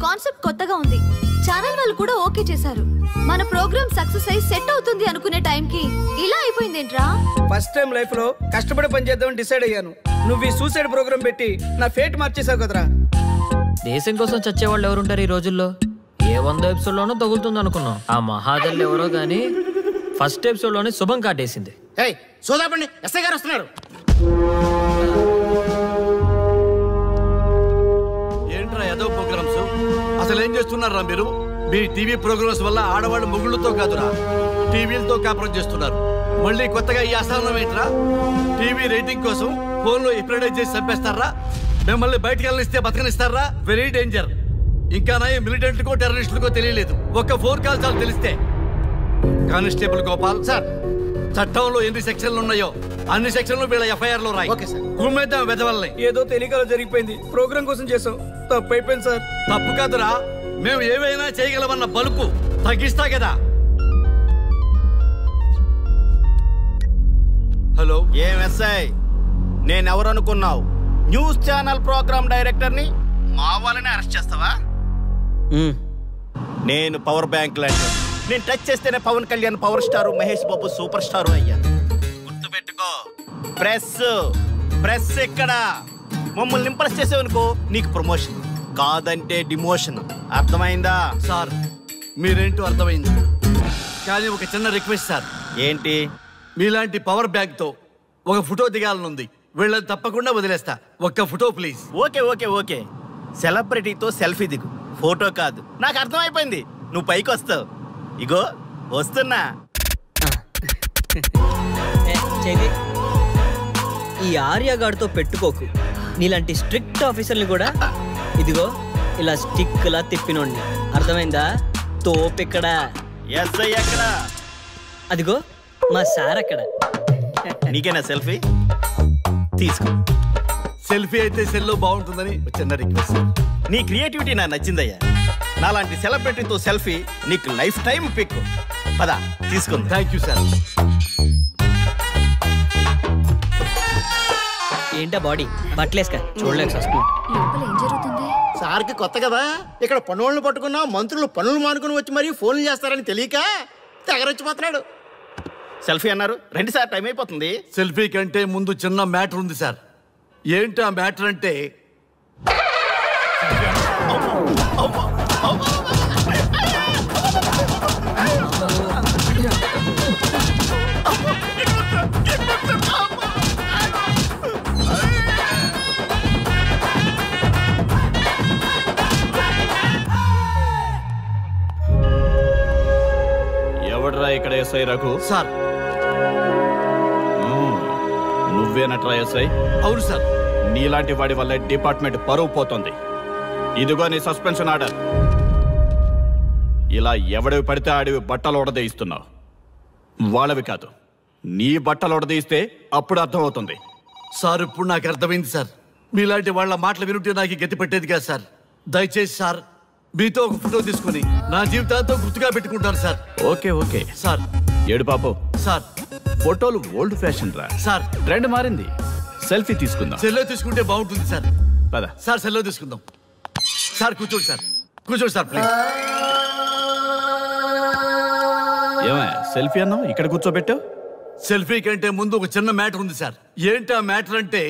కాన్సెప్ట్ కొత్తగా ఉంది, ఛానల్ వాళ్ళు కూడా ఓకే చేశారు. మన ప్రోగ్రామ్ సక్సెస్ అయి సెట్ అవుతుంది అనుకునే టైంకి ఇలా అయిపోయిందేంట్రా? ఫస్ట్ టైం లైఫ్ లో కష్టపడి పని చేద్దామని డిసైడ్ అయ్యాను. నువ్వు ఈ సూసైడ్ ప్రోగ్రామ్ పెట్టి నా ఫేట్ మార్చేసావు కదరా. దేశం కోసం చచ్చేవాళ్ళు ఎవరుంటారు ఈ రోజుల్లో? ఏ 100 ఎపిసోడ్లోనో తగులుతుంది అనుకున్నాం. ఆ మహాదల్ ఎవరో గానీ ఫస్ట్ ఎపిసోడ్ లోనే శుభం కాటేసింది. సోదాపండి, ఎస్ఐ గారు వస్తున్నారు. ఏంట్రా ఏదో ప్రోగ్రామ్స్? అసలు ఏం చేస్తున్నారా మీరు? మీ టీవీ ప్రోగ్రామ్స్ వల్ల ఆడవాళ్ళు మొగుళ్ళతో కాదురా టీవీలతో కాపురం చేస్తున్నారు. మళ్ళీ కొత్తగా ఈ అసహనం ఏంట్రా? టీవీ రేటింగ్ కోసం ఫోన్లో ఎప్రిడైజ్ చేసి చంపేస్తారా? మిమ్మల్ని బయటకు వెళ్ళనిస్తే బతకనిస్తారా? Very danger. ఇంకా మిలిటెంట్లకో టెర్రరిస్టులకో తెలియలేదు, ఒక్క ఫోన్ కాల్ చాలు తెలిస్తే. కానిస్టేబుల్ గోపాల్ సార్, చట్టంలో ఎన్ని సెక్షన్లు ఉన్నాయో అన్ని సెక్షన్లు వీళ్ళ ఎఫ్ఐఆర్ లో రాయి. గుమ్మేద్దాం వెదవల్ని. ఏదో తెలియకలో జరిగిపోయింది, ప్రోగ్రామ్ కోసం చేసాం, తప్పు అయిపోయింది సార్. తప్పు కాదురా, మేము ఏవైనా చేయగలమన్న బలుపు తగ్గిస్తా కదా. హలో, ఏం ఎస్ఐ, నేనెవరు అనుకున్నావు? న్యూస్ ఛానల్ ప్రోగ్రామ్ డైరెక్టర్ని, మా వాళ్ళని అరెస్ట్ చేస్తావా? నేను పవర్ బ్యాంక్ లాంటి, నేను టచ్ చేస్తేనే Pawan Kalyan power star, Mahesh Babu super star అయ్యాను. గుర్తుపెట్టుకో, ప్రెస్ ఎక్కడ మమ్మల్ని ఇంప్రెస్ చేసేవనుకో నీకు ప్రమోషన్, కాదంటే డిమోషన్. అర్థమైందా? సార్ మీరేంటో అర్థమైంది, కానీ ఒక చిన్న రిక్వెస్ట్ సార్. ఏంటి? మీలాంటి పవర్ బ్యాంక్ తో ఒక ఫోటో దిగాలనుంది, వీళ్ళని తప్పకుండా వదిలేస్తా. ఒక్క ఫోటో ప్లీజ్. ఓకే సెలబ్రిటీతో సెల్ఫీ దిగు, ఫోటో కాదు. నాకు అర్థమైపోయింది, నువ్వు పైకి వస్తావు. ఇగో వస్తున్నా. చేది ఈ ఆర్యగాడితో పెట్టుకోకు. నీలాంటి స్ట్రిక్ట్ ఆఫీసర్ని కూడా ఇదిగో ఇలా స్టిక్లా తిప్పినోండి. అర్థమైందా? తోపెక్కడ? ఎస్ఐ ఎక్కడ? అదిగో మా సార్ అక్కడ. నీకేనా సెల్ఫీ? తీసుకో. సెల్ఫీ అయితే సెల్లో బాగుంటుందని చిన్న రిక్వెస్ట్. నీ క్రియేటివిటీ నాకు నచ్చిందయ్యా. నాలాంటి సెలబ్రిటీతో సెల్ఫీ నీకు లైఫ్ టైం పిక్. పద తీసుకుంది. Thank you sir. ఏంటా బాడీ బట్టలేసుక చూడలేక వస్తుంది. ఏం జరుగుతుంది? సార్కి కొత్త కదా, ఇక్కడ పనులను పట్టుకున్నా మంత్రులు పనులు మానుకుని వచ్చి మరీ ఫోన్లు చేస్తారని తెలియక తెగరొచ్చిపోతున్నాడు. సెల్ఫీ అన్నారు, రండి సార్, టైం అయిపోతుంది. సెల్ఫీ కంటే ముందు చిన్న మ్యాటర్ ఉంది సార్. ఏంటి ఆ మ్యాటర్ అంటే, ఎవడ్రా ఇక్కడ ఎస్ఐ రఘు? సార్. నువ్వేనట్రా ఎస్ఐ? అవును సార్. నీలాంటి వాడి వల్ల డిపార్ట్మెంట్ పరువు పోతుంది. ఇదిగో నీ సస్పెన్షన్ ఆర్డర్. ఇలా ఎవడివి పడితే ఆడివి బట్టలు ఉడదీయిస్తున్నావు. వాళ్ళవి కాదు, నీ బట్టలు ఉడదీయిస్తే అప్పుడు అర్థమవుతుంది. సార్ ఇప్పుడు నాకు అర్థమైంది సార్. మీలాంటి వాళ్ళ మాటలు వినుంటే నాకు గతి పెట్టేది కాదు సార్. దయచేసి సార్ మీతో ఒక ఫోటో తీసుకుని నా జీవితాంతో గుర్తుగా పెట్టుకుంటాను సార్. Okay okay sir. ఏడు పాపు సార్. ఫోటోలు ఓల్డ్ ఫ్యాషన్ రా సార్. ట్రెండ్ మారింది. సెల్ఫీ తీసుకుందాం. సెల్లో తీసుకుంటే బాగుంటుంది సార్. పద సార్, సెల్లో తీసుకుందాం. సార్ కూర్చోండి సార్, కూర్చోండి సార్ ప్లీజ్. ఏమయ్య సెల్ఫీ అన్నావు, ఇక్కడ కూర్చోబెట్టావు? సెల్ఫీ కంటే ముందు ఒక చిన్న మ్యాటర్ ఉంది సార్. ఏంటి ఆ మ్యాటర్ అంటే,